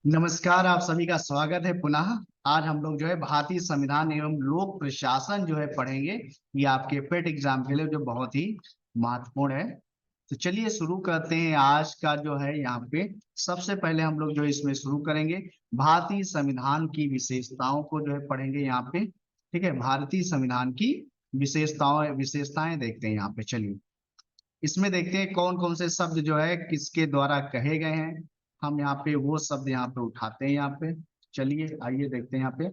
नमस्कार, आप सभी का स्वागत है पुनः। आज हम लोग जो है भारतीय संविधान एवं लोक प्रशासन जो है पढ़ेंगे। ये आपके पेट एग्जाम के लिए जो बहुत ही महत्वपूर्ण है। तो चलिए शुरू करते हैं आज का जो है यहाँ पे। सबसे पहले हम लोग जो है इसमें शुरू करेंगे भारतीय संविधान की विशेषताओं को जो है पढ़ेंगे यहाँ पे। ठीक है, भारतीय संविधान की विशेषताएं देखते हैं यहाँ पे। चलिए इसमें देखते हैं कौन कौन से शब्द जो है किसके द्वारा कहे गए हैं। हम यहाँ पे वो शब्द यहाँ पे उठाते हैं यहाँ पे। चलिए आइए देखते हैं यहाँ पे।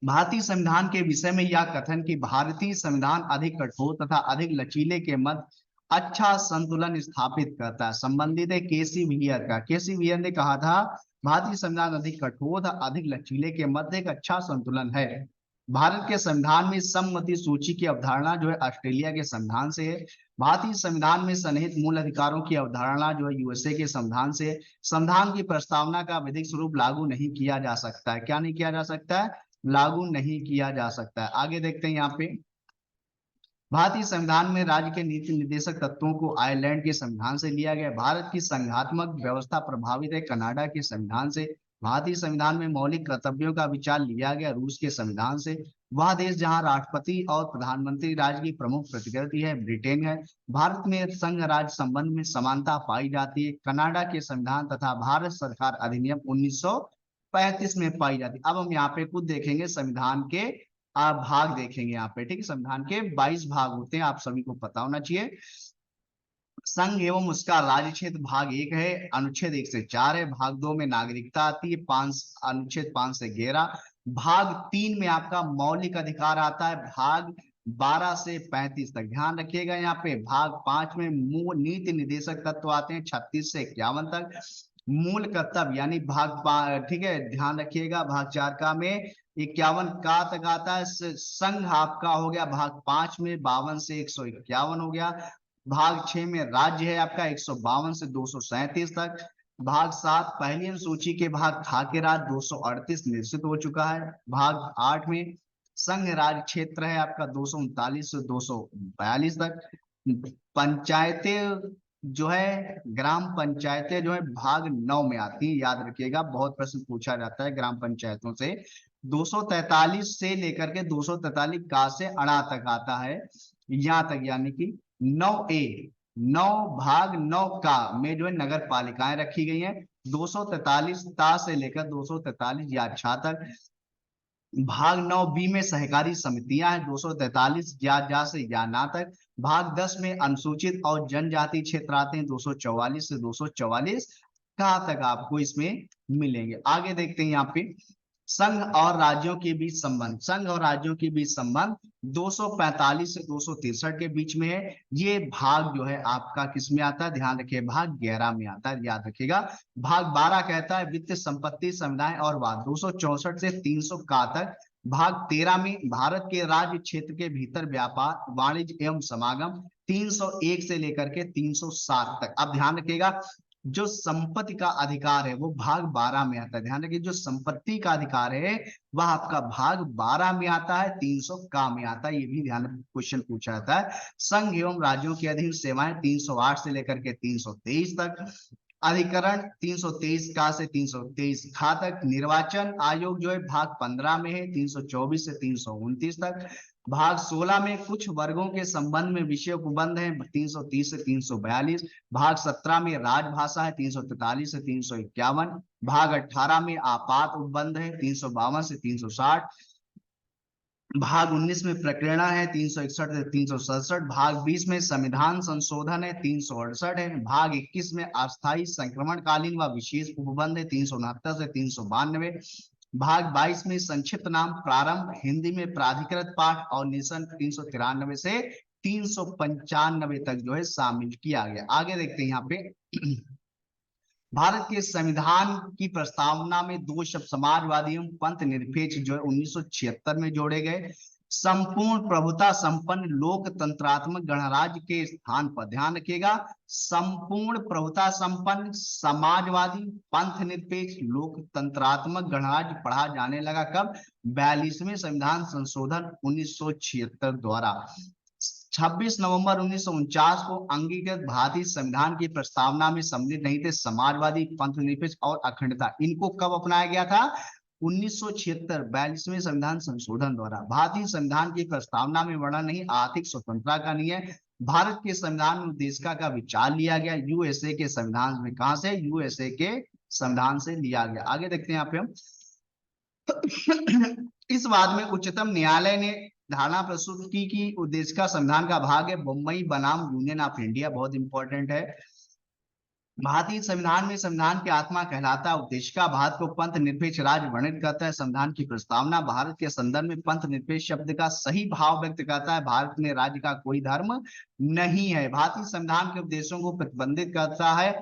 भारतीय संविधान के विषय में यह कथन कि भारतीय संविधान अधिक कठोर तथा अधिक लचीले के मध्य अच्छा संतुलन स्थापित करता है, संबंधित है केसी वियर का। केसी वियर ने कहा था भारतीय संविधान अधिक कठोर तथा अधिक लचीले के मध्य एक अच्छा संतुलन है। भारत के संविधान में सम्मति सूची की अवधारणा जो है ऑस्ट्रेलिया के संविधान से है। भारतीय संविधान में सन्निहित मूल अधिकारों की अवधारणा जो है यूएसए के संविधान से है। संविधान की प्रस्तावना का विधिक स्वरूप लागू नहीं किया जा सकता है। क्या नहीं किया जा सकता है? लागू नहीं किया जा सकता है। आगे देखते हैं यहाँ पे। भारतीय संविधान में राज्य के नीति निर्देशक तत्वों को आयरलैंड के संविधान से लिया गया। भारत की संघात्मक व्यवस्था प्रभावित है कनाडा के संविधान से। भारतीय संविधान में मौलिक कर्तव्यों का विचार लिया गया रूस के संविधान से। वह देश जहां राष्ट्रपति और प्रधानमंत्री राज्य की प्रमुख प्रतिकृति है ब्रिटेन है। भारत में संघ राज्य संबंध में समानता पाई जाती है कनाडा के संविधान तथा भारत सरकार अधिनियम 1935 में पाई जाती है। अब हम यहाँ पे कुछ देखेंगे संविधान के आप भाग देखेंगे यहाँ पे। ठीक है, संविधान के 22 भाग होते हैं, आप सभी को पता होना चाहिए। संघ एवं उसका राज्य क्षेत्र भाग 1 है, अनुच्छेद 1 से 4 है। भाग 2 में नागरिकता आती है, 5 अनुच्छेद 5 से 11। भाग 3 में आपका मौलिक अधिकार आता है, भाग 12 से 35 तक। ध्यान रखिएगा यहाँ पे। भाग 5 में मूल नीति निर्देशक तत्व आते हैं 36 से 51 तक। मूल कर्तव्य यानी ठीक है, ध्यान रखिएगा। भाग 4 का में 51 का तक आता है। संघ आपका हो गया भाग 5 में 52 से 151 हो गया। भाग 6 में राज्य है आपका 152 से 237 तक। भाग 7 पहली अनुसूची के भाग था के राज्य 238 निश्चित हो चुका है। भाग 8 में संघ राज्य क्षेत्र है आपका 239 से 242 तक। पंचायतें जो है ग्राम पंचायतें जो है भाग 9 में आती है, याद रखिएगा, बहुत प्रश्न पूछा जाता है ग्राम पंचायतों से। 243 से लेकर के 243 का से अड़ा तक आता है यहाँ तक, यानी कि 9A 9 भाग 9 का में जो है नगर पालिकाएं रखी गई हैं। 243 ता से लेकर 243 या छा तक। भाग 9B में सहकारी समितियां हैं 243 या से या ना तक। भाग 10 में अनुसूचित और जनजाति क्षेत्र आते हैं 244 से 244 कहाँ तक आपको इसमें मिलेंगे। आगे देखते हैं यहाँ पे संघ और राज्यों के बीच संबंध। संघ और राज्यों के बीच संबंध 245 से 263 के बीच में है। ये भाग जो है आपका किस में आता है? ध्यान रखिए, भाग 11 में आता है, याद रखिएगा। भाग 12 कहता है वित्त संपत्ति समुदाय और वाद 264 से 300 का तक। भाग 13 में भारत के राज्य क्षेत्र के भीतर व्यापार वाणिज्य एवं समागम 301 से लेकर के 307 तक। अब ध्यान रखिएगा, जो संपत्ति का अधिकार है वो भाग 12 में आता है। ध्यान रखिए, जो संपत्ति का अधिकार है वह आपका भाग 12 में आता है, 300 का में आता है। ये भी ध्यान क्वेश्चन पूछा जाता है। संघ एवं राज्यों के अधीन सेवाएं 308 से लेकर के 323 तक। अधिकरण 323 का से 323 खा तक। निर्वाचन आयोग जो है भाग 15 में है 324 से 329 तक। भाग 16 में कुछ वर्गों के संबंध में विषय उपबंध है 330 से 342। भाग 17 में राजभाषा है 343 से 351। भाग 18 में आपात उपबंध है 352 से 360। भाग 19 में प्रकरण है 361 से 367। भाग 20 में संविधान संशोधन है 368 है। भाग 21 में अस्थायी संक्रमणकालीन व विशेष उपबंध है 369 से 392। भाग 22 में संक्षिप्त नाम प्रारंभ हिंदी में प्राधिकृत पाठ और निशन 393 से 395 तक जो है शामिल किया गया। आगे देखते हैं यहाँ पे। भारत के संविधान की प्रस्तावना में दो शब्द समाजवादी एवं पंथ निरपेक्ष जो है 1976 में जोड़े गए। संपूर्ण प्रभुता संपन्न लोकतंत्रात्मक गणराज्य के स्थान पर, ध्यान रखिएगा, संपूर्ण प्रभुता संपन्न समाजवादी पंथ निरपेक्ष लोकतंत्रात्मक गणराज्य पढ़ा जाने लगा कब? 42वें संविधान संशोधन 1976 द्वारा। 26 नवंबर 1949 को अंगीकृत भारतीय संविधान की प्रस्तावना में सम्मिलित नहीं थे समाजवादी, पंथनिरपेक्ष और अखंडता। इनको कब अपनाया गया था? 1976 42वें संविधान संशोधन द्वारा। भारतीय संविधान की प्रस्तावना में वर्णन नहीं आर्थिक स्वतंत्रता का नहीं है। भारत के संविधान में उद्देशिका का विचार लिया गया यूएसए के संविधान में। कहां से? यूएसए के संविधान से लिया गया। आगे देखते हैं यहाँ पे हम। इस बाद में उच्चतम न्यायालय ने धारणा प्रस्तुत की कि उद्देशिका संविधान का भाग है। मुंबई बनाम यूनियन ऑफ इंडिया बहुत इंपॉर्टेंट है। भारतीय संविधान में संविधान की आत्मा कहलाता है। उद्देशिका भारत को पंथ निरपेक्ष राज्य वर्णित करता है। संविधान की प्रस्तावना भारत के संदर्भ में पंथ निरपेक्ष शब्द का सही भाव व्यक्त करता है। भारत में राज्य का कोई धर्म नहीं है। भारतीय संविधान के उद्देश्यों को प्रतिबंधित करता है,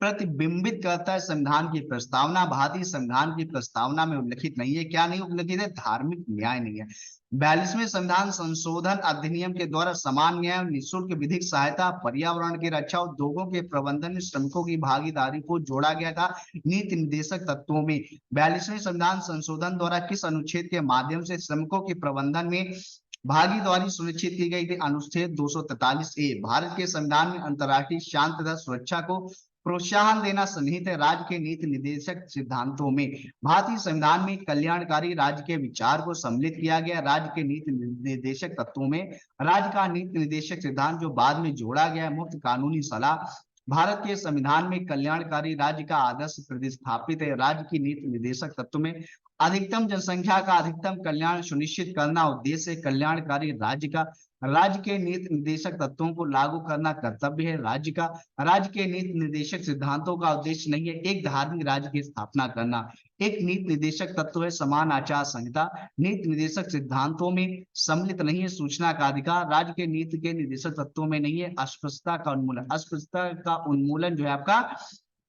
प्रतिबिंबित करता है। संविधान की प्रस्तावना भारतीय संविधान की प्रस्तावना में उल्लिखित नहीं है। क्या नहीं उल्लिखित है? धार्मिक न्याय नहीं है। 42वें संविधान संशोधन अधिनियम के द्वारा समान न्याय, निःशुल्क विधिक सहायता, पर्यावरण की रक्षा, उद्योगों के प्रबंधन में श्रमिकों की भागीदारी को जोड़ा गया था नीति निर्देशक तत्वों में। 42वें संविधान संशोधन द्वारा किस अनुच्छेद के माध्यम से श्रमिकों के प्रबंधन में भागीदारी सुनिश्चित की गई थी? अनुच्छेद 243A। भारत के संविधान में अंतर्राष्ट्रीय शांति तथा सुरक्षा को प्रोत्साहन देना सन्निहित है। राज्य के नीति निर्देशक सिद्धांतों में भारतीय संविधान में कल्याणकारी राज्य के विचार को सम्मिलित किया गया। राज्य के नीति निर्देशक तत्वों में राज्य का नीति निर्देशक सिद्धांत जो बाद में जोड़ा गया, मुफ्त कानूनी सलाह। भारत के संविधान में कल्याणकारी राज्य का आदर्श प्रतिस्थापित है। राज्य की नीति निर्देशक तत्व में अधिकतम जनसंख्या का अधिकतम कल्याण सुनिश्चित करना उद्देश्य है। कल्याणकारी राज्य का राज्य के नीति निर्देशक तत्वों को लागू करना कर्तव्य है राज्य का। राज्य के नीति निर्देशक सिद्धांतों का उद्देश्य नहीं है एक धार्मिक राज्य की स्थापना करना। एक नीति निर्देशक तत्व है समान आचार संहिता। नीति निर्देशक सिद्धांतों में सम्मिलित नहीं है सूचना का अधिकार। राज्य के नीति के निर्देशक तत्वों में नहीं है अस्पृश्यता का उन्मूलन। अस्पृश्यता का उन्मूलन जो है आपका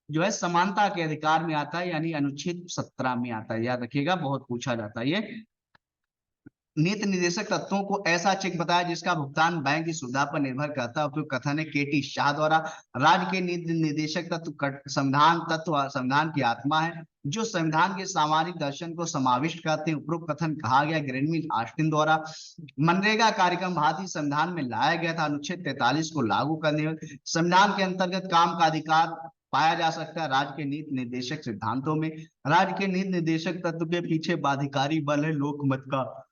जो है समानता के अधिकार में आता है, यानी अनुच्छेद 17 में आता है। याद रखिएगा, बहुत पूछा जाता है ये। नीति निर्देशक तत्वों को ऐसा चेक बताया जिसका भुगतान बैंक की सुविधा पर निर्भर करता है। उपयुक्त कथन है केटी शाह द्वारा। राज्य के नीति निर्देशक तत्व संविधान की आत्मा है जो संविधान के सामाजिक दर्शन को समाविष्ट करते हैं। उपरोक्त कथन कहा गया ग्रेनविल ऑस्टिन द्वारा। मनरेगा कार्यक्रम भारतीय संविधान में लाया गया था अनुच्छेद 43 को लागू करने में। संविधान के अंतर्गत काम का अधिकार पाया जा सकता है राज्य के नीति निर्देशक सिद्धांतों में। राज्य के नीति निर्देशक तत्व के पीछे बाध्यकारी बल है लोकमत का।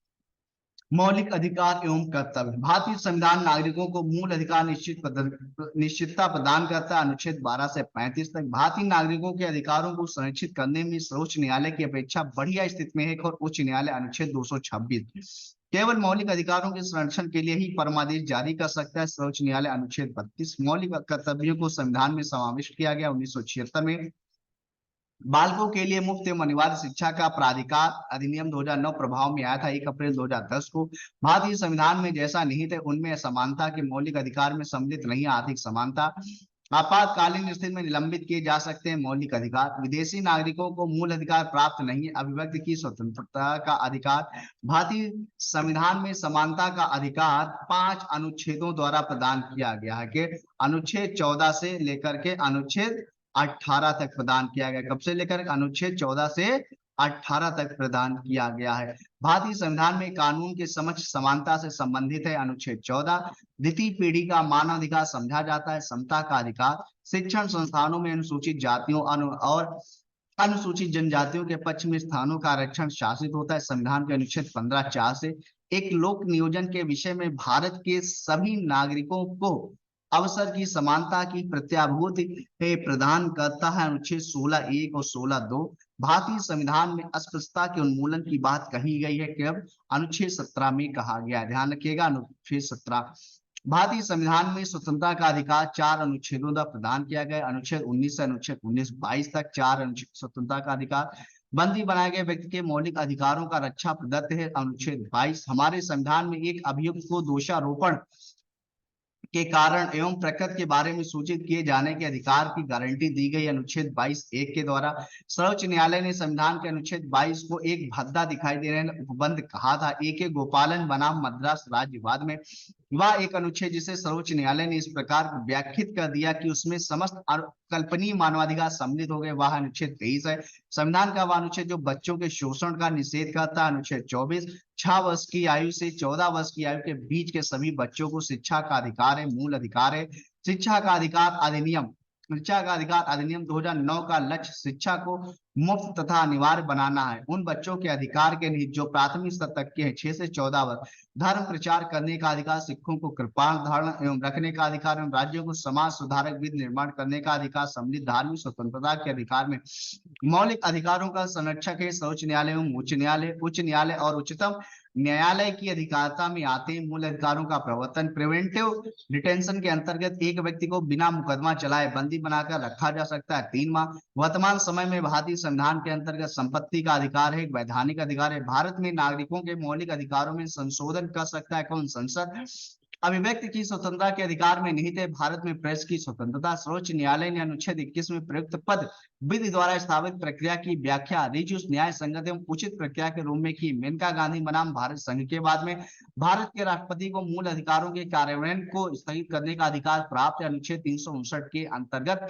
मौलिक अधिकार एवं कर्तव्य। भारतीय संविधान नागरिकों को मूल अधिकार निश्चितता प्रदान करता है अनुच्छेद 12 से 35 तक। भारतीय नागरिकों के अधिकारों को संरक्षित करने में सर्वोच्च न्यायालय की अपेक्षा बढ़िया स्थिति में है और उच्च न्यायालय अनुच्छेद 226 केवल मौलिक अधिकारों के संरक्षण के लिए ही परमादेश जारी कर सकता है। सर्वोच्च न्यायालय अनुच्छेद 32 मौलिक कर्तव्यों को संविधान में समाविष्ट किया गया 1976 में। बालकों के लिए मुफ्त एवं अनिवार्य शिक्षा का प्राधिकार अधिनियम 2009 प्रभाव में आया था 1 अप्रैल 2010 को। भारतीय संविधान में जैसा निहित है उनमें समानता के मौलिक अधिकार में सम्मिलित नहीं आर्थिक समानता। आपातकालीन स्थिति में निलंबित किए जा सकते हैं मौलिक अधिकार। विदेशी नागरिकों को मूल अधिकार प्राप्त नहीं है। अभिव्यक्ति की स्वतंत्रता का अधिकार। भारतीय संविधान में समानता का अधिकार 5 अनुच्छेदों द्वारा प्रदान किया गया है कि अनुच्छेद 14 से लेकर के अनुच्छेद 18 तक प्रदान किया गया। कब से लेकर? अनुच्छेद 14 से 18 तक प्रदान किया गया है। भारतीय संविधान में कानून के समक्ष समानता से संबंधित है अनुच्छेद 14। द्वितीय पीढ़ी का मानवाधिकार समझा जाता है समता का अधिकार। शिक्षण संस्थानों में अनुसूचित जातियों और अनुसूचित जनजातियों के पक्ष में स्थानों का आरक्षण शासित होता है संविधान के अनुच्छेद 15(4) से। एक लोक नियोजन के विषय में भारत के सभी नागरिकों को अवसर की समानता की प्रत्याभूति प्रदान करता है अनुच्छेद 16(1) और 16(2). भारतीय संविधान में अस्पृश्यता के उन्मूलन की बात कही गई है कि अनुच्छेद 17 में कहा गया है। ध्यान रखिएगा अनुच्छेद 17। भारतीय संविधान में स्वतंत्रता का अधिकार 4 अनुच्छेदों द्वारा प्रदान किया गया अनुच्छेद 19 से अनुच्छेद 22 तक 4 अनुच्छेद स्वतंत्रता का अधिकार। बंदी बनाए गए व्यक्ति के मौलिक अधिकारों का रक्षा प्रदत्त है अनुच्छेद 22। हमारे संविधान में एक अभियुक्त को दोषारोपण के कारण एवं प्रकृति के बारे में सूचित किए जाने के अधिकार की गारंटी दी गई अनुच्छेद 22(1) के द्वारा। सर्वोच्च न्यायालय ने संविधान के अनुच्छेद 22 को एक भद्दा दिखाई दे रहे उपबंध कहा था। A.K. गोपालन बनाम मद्रास राज्यवाद में वह एक अनुच्छेद जिसे सर्वोच्च न्यायालय ने इस प्रकार व्याख्यात कर दिया कि उसमें समस्त कल्पनीय मानवाधिकार सम्मिलित हो गए, वह अनुच्छेद 23 है। संविधान का वह अनुच्छेद जो बच्चों के शोषण का निषेध करता है अनुच्छेद 24। 6 वर्ष की आयु से 14 वर्ष की आयु के बीच के सभी बच्चों को शिक्षा का अधिकार है, मूल अधिकार है। शिक्षा का अधिकार अधिनियम 2009 का लक्ष्य शिक्षा को मुफ्त तथा अनिवार्य बनाना है। उन बच्चों के अधिकार के निहित जो प्राथमिक स्तर तक के हैं, 6 से 14 वर्ष। धर्म प्रचार करने का अधिकार, सिखों को कृपाण धारण एवं रखने का अधिकार एवं राज्यों को समाज सुधारक विधि निर्माण करने का अधिकार, सम्मिलित धार्मिक स्वतंत्रता के अधिकार में मौलिक अधिकारों का संरक्षक है। सर्वोच्च न्यायालय एवं उच्च न्यायालय और उच्चतम न्यायालय की अधिकारता में आते हैं मूल अधिकारों का प्रवर्तन। प्रिवेंटिव डिटेंशन के अंतर्गत एक व्यक्ति को बिना मुकदमा चलाए बंदी बनाकर रखा जा सकता है 3 माह। वर्तमान समय में भारतीय संविधान के अंतर्गत संपत्ति का अधिकार है, एक वैधानिक अधिकार है। भारत में नागरिकों के मौलिक अधिकारों में संशोधन कर सकता है कौन? संसद। अभिव्यक्ति की स्वतंत्रता के अधिकार में निहित है भारत में प्रेस की स्वतंत्रता। सर्वोच्च न्यायालय ने अनुच्छेद 21 में प्रयुक्त पद विधि द्वारा स्थापित प्रक्रिया की व्याख्या रिजुस न्याय संगत एवं उचित प्रक्रिया के रूप में की। मेनका गांधी बनाम भारत संघ के बाद में भारत के राष्ट्रपति को मूल अधिकारों के कार्यान्वयन को स्थगित करने का अधिकार प्राप्त है अनुच्छेद 359 के अंतर्गत।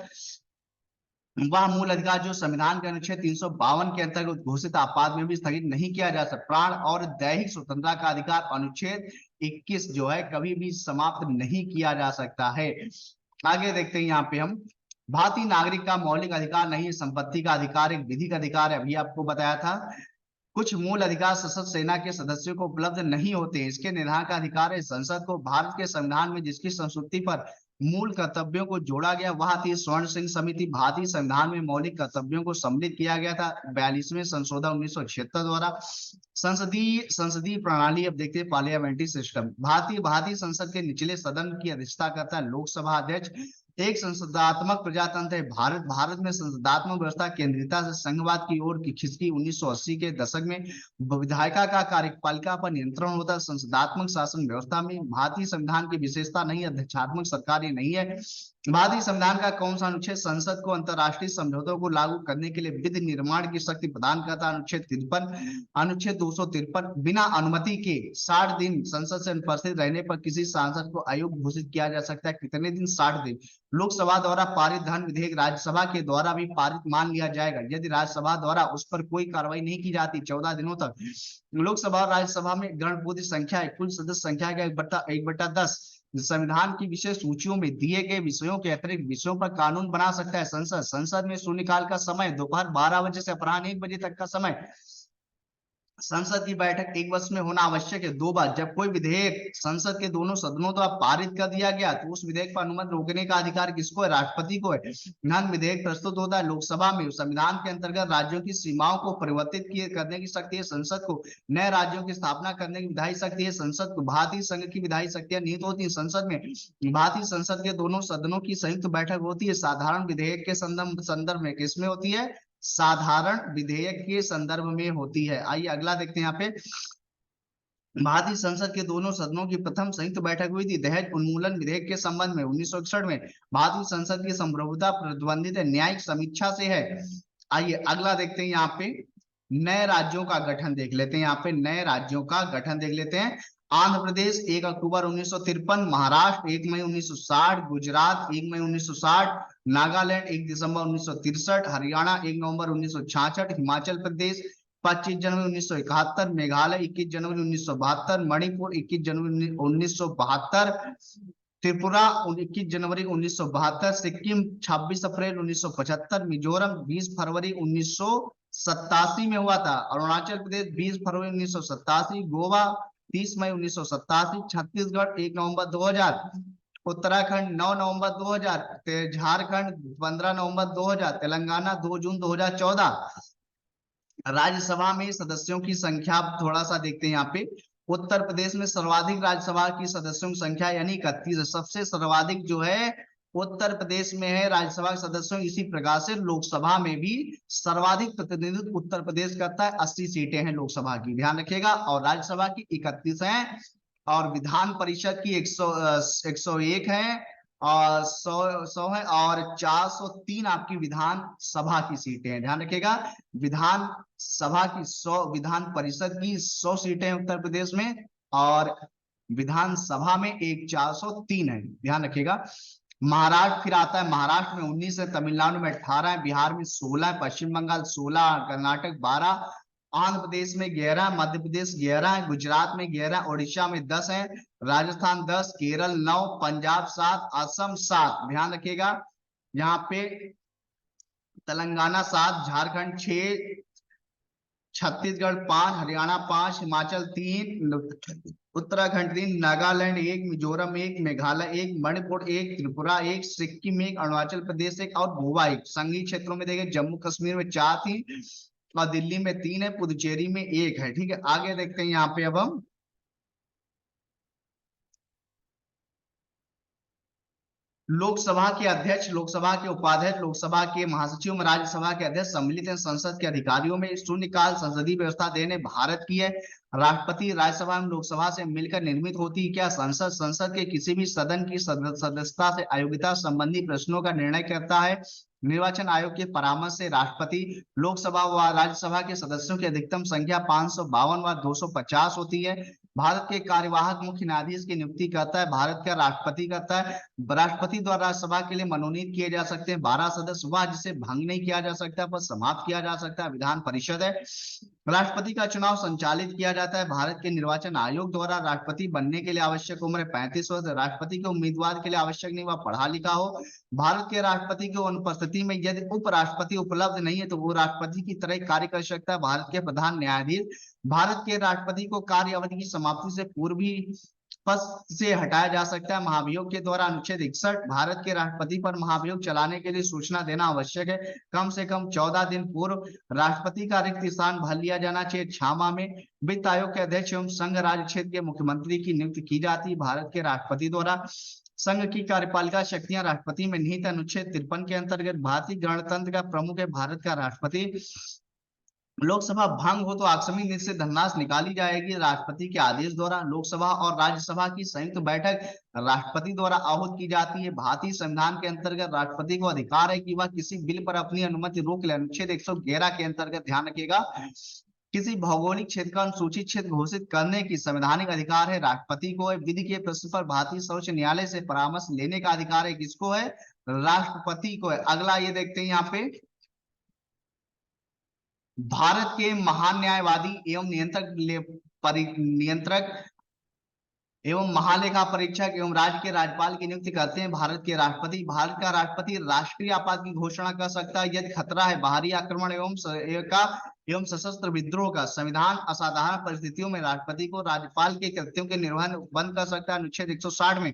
वह मूल अधिकार जो संविधान के अनुच्छेद 352 के अंतर्गत घोषित आपात में भी स्थगित नहीं किया जा सकता। प्राण और दैहिक स्वतंत्रता का अधिकार अनुच्छेद 21 जो है कभी भी समाप्त नहीं किया जा सकता है। आगे देखते हैं यहाँ पे हम, भारतीय नागरिक का मौलिक अधिकार नहीं है संपत्ति का अधिकार, एक विधिक अधिकार है, अभी आपको बताया था। कुछ मूल अधिकार सशस्त्र सेना के सदस्यों को उपलब्ध नहीं होते हैं, इसके निर्धारण का अधिकार है संसद को। भारत के संविधान में जिसकी संस्कृति पर मूल कर्तव्यों को जोड़ा गया वह थी स्वर्ण सिंह समिति। भारतीय संविधान में मौलिक कर्तव्यों को सम्मिलित किया गया था 42वें संशोधन 1976 द्वारा। संसदीय प्रणाली, अब देखते हैं पार्लियामेंट्री सिस्टम। भारतीय संसद के निचले सदन की अध्यक्षता करता है लोकसभा अध्यक्ष। एक संसदात्मक प्रजातंत्र है भारत में संसदात्मक व्यवस्था केंद्रीयता से संघवाद की ओर की खिसकी 1980 के दशक में। विधायिका का कार्यपालिका पर नियंत्रण होता है संसदात्मक शासन व्यवस्था में। भारतीय संविधान की विशेषता नहीं, अध्यक्षात्मक सरकार ही नहीं है। भारतीय संविधान का कौन सा अनुच्छेद संसद को अंतरराष्ट्रीय समझौतों को लागू करने के लिए विधि निर्माण की शक्ति प्रदान करता है? अनुच्छेद 53। अनुच्छेद 253, बिना अनुमति के 60 दिन संसद से अनुपस्थित रहने पर किसी सांसद को अयोग्य घोषित किया जा सकता है। कितने दिन? 60 दिन। लोकसभा द्वारा पारित धन विधेयक राज्यसभा के द्वारा भी पारित मान लिया जाएगा यदि राज्यसभा द्वारा उस पर कोई कार्रवाई नहीं की जाती 14 दिनों तक। लोकसभा और राज्यसभा में गणपूर्ति संख्या है, कुल सदस्य संख्या का 1/10। संविधान की विशेष सूचियों में दिए गए विषयों के अतिरिक्त विषयों पर कानून बना सकता है संसद में शून्यकाल का समय दोपहर 12 बजे से अपराह्न 1 बजे तक का समय। संसद की बैठक 1 वर्ष में होना आवश्यक है 2 बार। जब कोई विधेयक संसद के दोनों सदनों द्वारा पारित कर दिया गया तो उस विधेयक पर अनुमति रोकने का अधिकार किसको है? राष्ट्रपति को है। धन विधेयक प्रस्तुत होता है लोकसभा में। संविधान के अंतर्गत राज्यों की सीमाओं को परिवर्तित करने की शक्ति है संसद को। नए राज्यों की स्थापना करने की विधायी शक्ति है संसद को। भारतीय संघ की विधायी शक्तियां निहित होती है संसद में। भारतीय संसद के दोनों सदनों की संयुक्त बैठक होती है साधारण विधेयक के संदर्भ में। किसमें होती है? साधारण विधेयक के संदर्भ में होती है। आइए अगला देखते हैं यहाँ पे, भारतीय संसद के दोनों सदनों की प्रथम संयुक्त बैठक हुई थी दहेज उन्मूलन विधेयक के संबंध में 1961 में। भारतीय संसद की संप्रभुता प्रतिबंधित है, न्यायिक समीक्षा से है। आइए अगला देखते हैं यहाँ पे, नए राज्यों का गठन देख लेते हैं। यहाँ पे नए राज्यों का गठन देख लेते हैं। आंध्र प्रदेश 1 अक्टूबर 1953, महाराष्ट्र 1 मई 1960, गुजरात 1 मई 1960, नागालैंड 1 दिसंबर 1963, हरियाणा 1 नवंबर 1966, हिमाचल प्रदेश 25 जनवरी 1971, मेघालय 21 जनवरी 1972, मणिपुर 21 जनवरी 1972, त्रिपुरा 21 जनवरी 1972, सिक्किम 26 अप्रैल 1975, मिजोरम 20 फरवरी 1987 में हुआ था, अरुणाचल प्रदेश 20 फरवरी 1987, गोवा 30 मई 1987, छत्तीसगढ़ 1 नवंबर 2000, उत्तराखंड 9 नवंबर 2000, झारखंड 15 नवंबर 2000, तेलंगाना 2 जून 2014। राज्यसभा में सदस्यों की संख्या थोड़ा सा देखते हैं यहाँ पे। उत्तर प्रदेश में सर्वाधिक राज्यसभा की सदस्यों की संख्या यानी 31 है। सबसे सर्वाधिक जो है उत्तर प्रदेश में है राज्यसभा के सदस्यों। इसी प्रकार से लोकसभा में भी सर्वाधिक प्रतिनिधित्व उत्तर प्रदेश करता है, 80 सीटें हैं लोकसभा की, ध्यान रखिएगा। और राज्यसभा की 31 हैं और विधान परिषद की 101 है और 100 है और 403 आपकी विधान सभा की सीटें हैं, ध्यान रखिएगा। विधान सभा की 100, विधान परिषद की 100 सीटें उत्तर प्रदेश में और विधानसभा में 403 है, ध्यान रखिएगा। महाराष्ट्र फिर आता है, महाराष्ट्र में 19 है, तमिलनाडु में 18 है, बिहार में 16 है, पश्चिम बंगाल 16, कर्नाटक 12 आंध्र प्रदेश में 11, मध्य प्रदेश 11 है, गुजरात में 11, उड़ीसा में 10 है, राजस्थान 10, केरल 9, पंजाब 7, असम 7, ध्यान रखिएगा। यहाँ पे तेलंगाना 7, झारखंड 6, छत्तीसगढ़ 5, हरियाणा 5, हिमाचल 3, उत्तराखंड 3, नागालैंड 1, मिजोरम 1, मेघालय 1, मणिपुर 1, त्रिपुरा 1, सिक्किम 1, अरुणाचल प्रदेश 1 और गोवा 1। संघीय क्षेत्रों में देखें जम्मू कश्मीर में 4 थी और दिल्ली में 3 है, पुदुचेरी में 1 है। ठीक है, आगे देखते हैं यहाँ पे अब हम लोकसभा के अध्यक्ष, लोकसभा के उपाध्यक्ष, लोकसभा के महासचिव में राज्यसभा के अध्यक्ष सम्मिलित हैं। संसद के अधिकारियों में शून्यकाल संसदीय व्यवस्था देने भारत की है। राष्ट्रपति राज्यसभा में लोकसभा से मिलकर निर्मित होती है क्या? संसद के किसी भी सदन की सदस्यता से अयोग्यता संबंधी प्रश्नों का निर्णय करता है। निर्वाचन आयोग के परामर्श से राष्ट्रपति लोकसभा व राज्यसभा के सदस्यों की अधिकतम संख्या 552 व 250 होती है। भारत के कार्यवाहक मुख्य न्यायाधीश की नियुक्ति करता है भारत का राष्ट्रपति करता है। राष्ट्रपति द्वारा राज्यसभा के लिए मनोनीत किए जा सकते हैं 12 सदस्य, वह जिसे भंग नहीं किया जा सकता पर समाप्त किया जा सकता है विधान परिषद है। राष्ट्रपति का चुनाव संचालित किया जाता है भारत के निर्वाचन आयोग द्वारा। राष्ट्रपति बनने के लिए आवश्यक उम्र 35 वर्ष। राष्ट्रपति के उम्मीदवार के लिए आवश्यक नहीं वह पढ़ा लिखा हो। भारत के राष्ट्रपति की अनुपस्थिति में यदि उपराष्ट्रपति उपलब्ध नहीं है तो वो राष्ट्रपति की तरह कार्य कर सकता है भारत के प्रधान न्यायाधीश। भारत के राष्ट्रपति को कार्य अवधि की समाप्ति से पूर्व ही पद से हटाया जा सकता है महाभियोग के द्वारा। अनुच्छेद 61 भारत के राष्ट्रपति पर महाभियोग चलाने के लिए सूचना देना आवश्यक है। कम से कम 14 दिन पूर्व राष्ट्रपति का रिक्त स्थान भर लिया जाना चाहिए। 6 माह में वित्त आयोग के अध्यक्ष एवं संघ राज्य क्षेत्र के मुख्यमंत्री की नियुक्ति की जाती है भारत के राष्ट्रपति द्वारा। संघ की कार्यपालिका शक्तियां राष्ट्रपति में निहित। अनुच्छेद 53 के अंतर्गत भारतीय गणतंत्र का प्रमुख है भारत का राष्ट्रपति। लोकसभा भंग हो तो आकस्मिक नीति से धनराशि निकाली जाएगी राष्ट्रपति के आदेश द्वारा। लोकसभा और राज्यसभा की संयुक्त बैठक राष्ट्रपति द्वारा आहूत की जाती है। भारतीय संविधान के अंतर्गत राष्ट्रपति को अधिकार है कि वह किसी बिल पर अपनी अनुमति रोक ले। अनुच्छेद 111 के अंतर्गत ध्यान रखिएगा, किसी भौगोलिक क्षेत्र का अनुसूचित क्षेत्र घोषित करने की संवैधानिक अधिकार है राष्ट्रपति को। विधि के प्रश्न पर भारतीय सर्वोच्च न्यायालय से परामर्श लेने का अधिकार है किसको है? राष्ट्रपति को है। अगला ये देखते हैं यहाँ पे, भारत के महान न्यायवादी एवं नियंत्रक एवं महालेखा परीक्षक एवं राज्य के राज्यपाल की नियुक्ति करते हैं भारत के राष्ट्रपति। भारत का राष्ट्रपति राष्ट्रीय आपात की घोषणा कर सकता है यदि खतरा है बाहरी आक्रमण एवं सशस्त्र विद्रोह का। संविधान असाधारण परिस्थितियों में राष्ट्रपति को राज्यपाल के कृत्यों के निर्वहन बंद कर सकता है। अनुच्छेद 160 में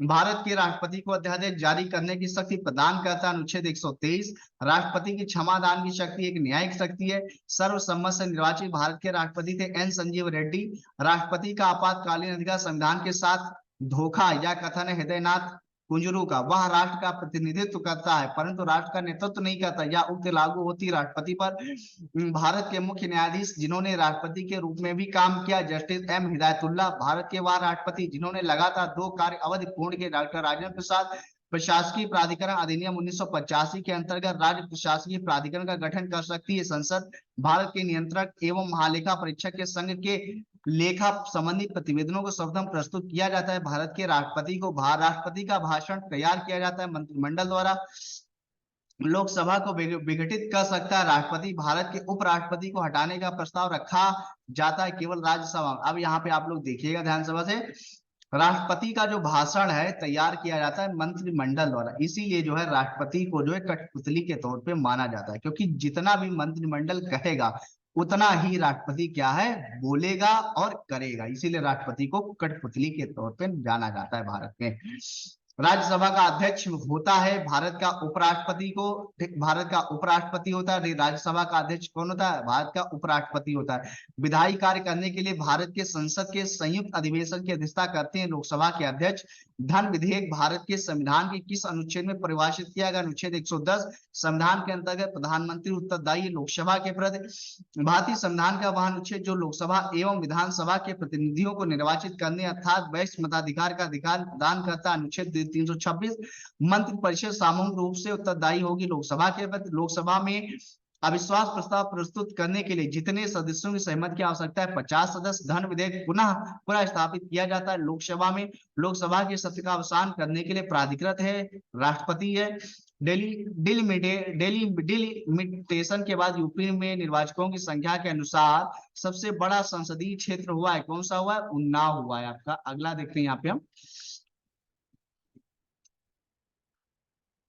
भारत के राष्ट्रपति को अध्यादेश जारी करने की शक्ति प्रदान करता है। अनुच्छेद 123 राष्ट्रपति की क्षमा दान की शक्ति एक न्यायिक शक्ति है। सर्वसम्मत से निर्वाचित भारत के राष्ट्रपति थे एन संजीव रेड्डी। राष्ट्रपति का आपातकालीन अधिकार संविधान के साथ धोखा या कथन है हृदयनाथ कुंजरू का। वह राष्ट्र का प्रतिनिधित्व करता है परंतु राष्ट्र का नेतृत्व नहीं करता या उक्त लागू होती राष्ट्रपति पर। भारत के मुख्य न्यायाधीश जिन्होंने राष्ट्रपति के रूप में भी काम किया जस्टिस एम हिदायतुल्लाह। भारत के वह राष्ट्रपति जिन्होंने लगातार 2 कार्य अवधि पूर्ण किए डॉक्टर राजेंद्र प्रसाद। प्रशासकीय प्राधिकरण अधिनियम 1985 के अंतर्गत राज्य प्रशासकीय प्राधिकरण का गठन कर सकती है संसद। भारत के नियंत्रक एवं महालेखा परीक्षक के संघ के लेखा संबंधी प्रतिवेदनों को सर्वप्रथम प्रस्तुत किया जाता है भारत के राष्ट्रपति को। राष्ट्रपति का भाषण तैयार किया जाता है मंत्रिमंडल द्वारा। लोकसभा को विघटित कर सकता है राष्ट्रपति। भारत के उपराष्ट्रपति को हटाने का प्रस्ताव रखा जाता है केवल राज्यसभा। अब यहाँ पे आप लोग देखिएगा ध्यान से, राष्ट्रपति का जो भाषण है तैयार किया जाता है मंत्रिमंडल द्वारा। इसीलिए जो है राष्ट्रपति को जो है कठपुतली के तौर पे माना जाता है क्योंकि जितना भी मंत्रिमंडल कहेगा उतना ही राष्ट्रपति क्या है बोलेगा और करेगा। इसीलिए राष्ट्रपति को कठपुतली के तौर पे जाना जाता है भारत में। राज्यसभा का अध्यक्ष होता है भारत का उपराष्ट्रपति को, भारत का उपराष्ट्रपति होता है। राज्यसभा का अध्यक्ष कौन होता है? भारत का उपराष्ट्रपति होता है। विधायी कार्य करने के लिए भारत के संसद के संयुक्त अधिवेशन की अध्यक्षता करते हैं लोकसभा के अध्यक्ष। धन विधेयक भारत के संविधान के किस अनुच्छेद में परिभाषित किया गया? अनुच्छेद 110। संविधान के अंतर्गत प्रधानमंत्री उत्तरदायी लोकसभा के प्रति। भारतीय संविधान का वह अनुच्छेद जो लोकसभा एवं विधानसभा के प्रतिनिधियों को निर्वाचित करने अर्थात वैश्य मताधिकार का अधिकार प्रदान करता है। अनुच्छेद 326 मंत्रिपरिषद सामूहिक रूप से उत्तरदायी होगी लोकसभा के प्रति। लोकसभा में अविश्वास प्रस्ताव प्रस्तुत करने के लिए जितने सदस्यों की सहमति की आवश्यकता है 50 सदस्य। धन विधेयक पुनः स्थापित किया जाता है लोकसभा में। लोकसभा के सत्र का अवसान करने के लिए प्राधिकृत है राष्ट्रपति है। डिलिमिटेशन के बाद यूपी में निर्वाचकों की संख्या के अनुसार सबसे बड़ा संसदीय क्षेत्र हुआ है, कौन सा हुआ है? उन्नाव हुआ है आपका। अगला देखते हैं यहाँ पे हम,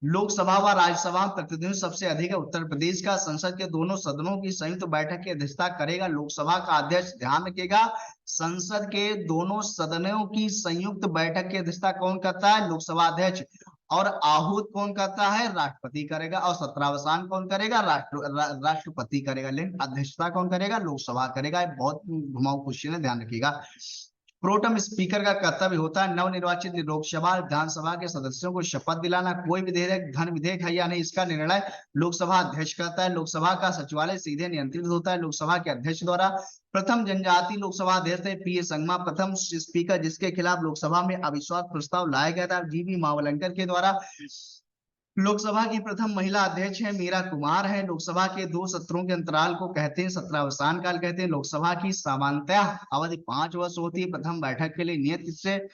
लोकसभा व राज्यसभा में प्रतिनिधित्व सबसे अधिक है उत्तर प्रदेश का। संसद के दोनों सदनों की संयुक्त बैठक की अध्यक्षता करेगा लोकसभा का अध्यक्ष। ध्यान रखिएगा, संसद के दोनों सदनों की संयुक्त बैठक की अध्यक्षता कौन करता है? लोकसभा अध्यक्ष। और आहूत कौन करता है? राष्ट्रपति करेगा। और सत्रावसान कौन करेगा? राष्ट्रपति करेगा। लेकिन अध्यक्षता कौन करेगा? लोकसभा करेगा। बहुत घुमाऊ क्वेश्चन है, ध्यान रखिएगा। प्रोटम स्पीकर का कर्तव्य होता है नवनिर्वाचित लोकसभा विधानसभा के सदस्यों को शपथ दिलाना। कोई विधेयक धन विधेयक है या नहीं, इसका निर्णय लोकसभा अध्यक्ष करता है। लोकसभा का सचिवालय सीधे नियंत्रित होता है लोकसभा के अध्यक्ष द्वारा। प्रथम जनजातीय लोकसभा अध्यक्ष थे पी ए संगमा। प्रथम स्पीकर जिसके खिलाफ लोकसभा में अविश्वास प्रस्ताव लाया गया था जी बी मावलंकर के द्वारा। लोकसभा की प्रथम महिला अध्यक्ष है मीरा कुमार है। लोकसभा के 2 सत्रों के अंतराल को कहते हैं सत्रावसान काल कहते हैं। लोकसभा की सामान्यतः अवधि 5 वर्ष होती है। प्रथम बैठक के लिए नियत से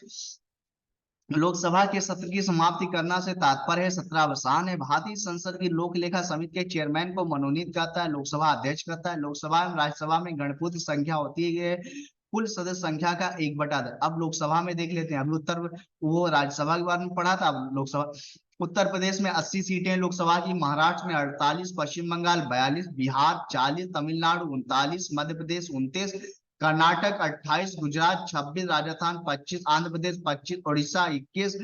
लोकसभा के सत्र की समाप्ति करना से तात्पर्य है सत्रावसान है। भारतीय संसद की लोक लेखा समिति के चेयरमैन को मनोनीत करता है लोकसभा अध्यक्ष करता है। लोकसभा एवं राज्यसभा में गणपूत संख्या होती है कुल सदस्य संख्या का 1/10। अब लोकसभा में देख लेते हैं, अभी वो राज्यसभा के बारे में पढ़ा था। अब लोकसभा, उत्तर प्रदेश में 80 सीटें लोकसभा की, महाराष्ट्र में 48, पश्चिम बंगाल 42, बिहार 40, तमिलनाडु 39, मध्य प्रदेश 29, कर्नाटक 28, गुजरात 26, राजस्थान 25, आंध्र प्रदेश 25, उड़ीसा 21,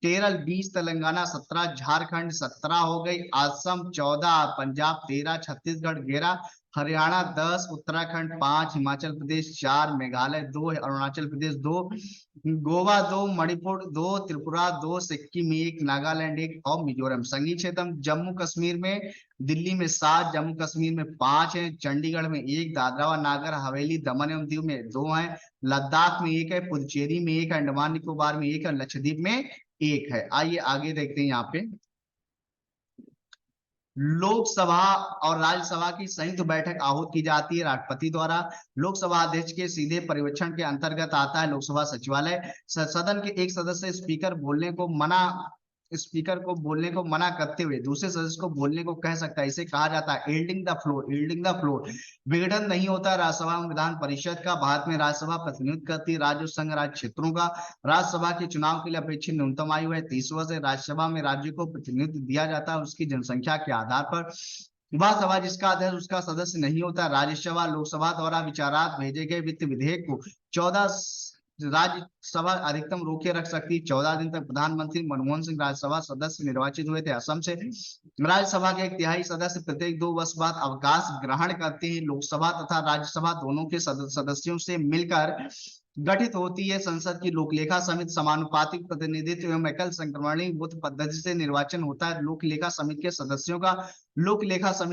केरल 20, तेलंगाना 17, झारखंड 17 हो गई, असम 14, पंजाब 13, छत्तीसगढ़ 11, हरियाणा 10, उत्तराखंड 5, हिमाचल प्रदेश 4, मेघालय 2, अरुणाचल प्रदेश 2, गोवा 2, मणिपुर 2, त्रिपुरा 2, सिक्किम 1, नागालैंड 1 और मिजोरम। संघीय क्षेत्र जम्मू कश्मीर में, दिल्ली में 7, जम्मू कश्मीर में 5 है, चंडीगढ़ में 1, दादरा व नागर हवेली दमन एवं दीव में 2 है, लद्दाख में 1 है, पुदुचेरी में 1 है, अंडमान निकोबार में 1 है, लक्षद्वीप में 1 है। आइए आगे देखते हैं यहाँ पे, लोकसभा और राज्यसभा की संयुक्त बैठक आहूत की जाती है राष्ट्रपति द्वारा। लोकसभा अध्यक्ष के सीधे पर्यवेक्षण के अंतर्गत आता है लोकसभा सचिवालय। सदन के एक सदस्य स्पीकर को बोलने को मना करते हुए दूसरे सदस्य को बोलने को कह सकता है, इसे कहा जाता है yielding the floor. Yielding the floor. विघटन नहीं होता राज्यसभा में विधान परिषद का। भारत में राज्यसभा प्रतिनिधित्व करती है राज्य और संघ राज्य क्षेत्रों का। राज्यसभा के चुनाव के लिए अपेक्षित न्यूनतम आयु है 30 वर्ष है। राज्यसभा में राज्य को प्रतिनिधित्व दिया जाता है उसकी जनसंख्या के आधार पर। वह सभा जिसका अध्यक्ष उसका सदस्य नहीं होता। राज्यसभा लोकसभा द्वारा विचारार्थ भेजे गए वित्त विधेयक को 14 राज्यसभा अधिकतम रोके रख सकती है 14 दिन तक। प्रधानमंत्री मनमोहन सिंह राज्यसभा सदस्य निर्वाचित हुए थे असम से। राज्यसभा के 1/3 सदस्य प्रत्येक 2 वर्ष बाद अवकाश ग्रहण करते हैं। लोकसभा तथा राज्यसभा दोनों के सदस्यों से मिलकर गठित होती है। संसद की लोकलेखा समिति समानुपातिक प्रतिनिधित्व एवं एकल संक्रमणी बूथ पद्धति से निर्वाचन होता है। लोकलेखा समिति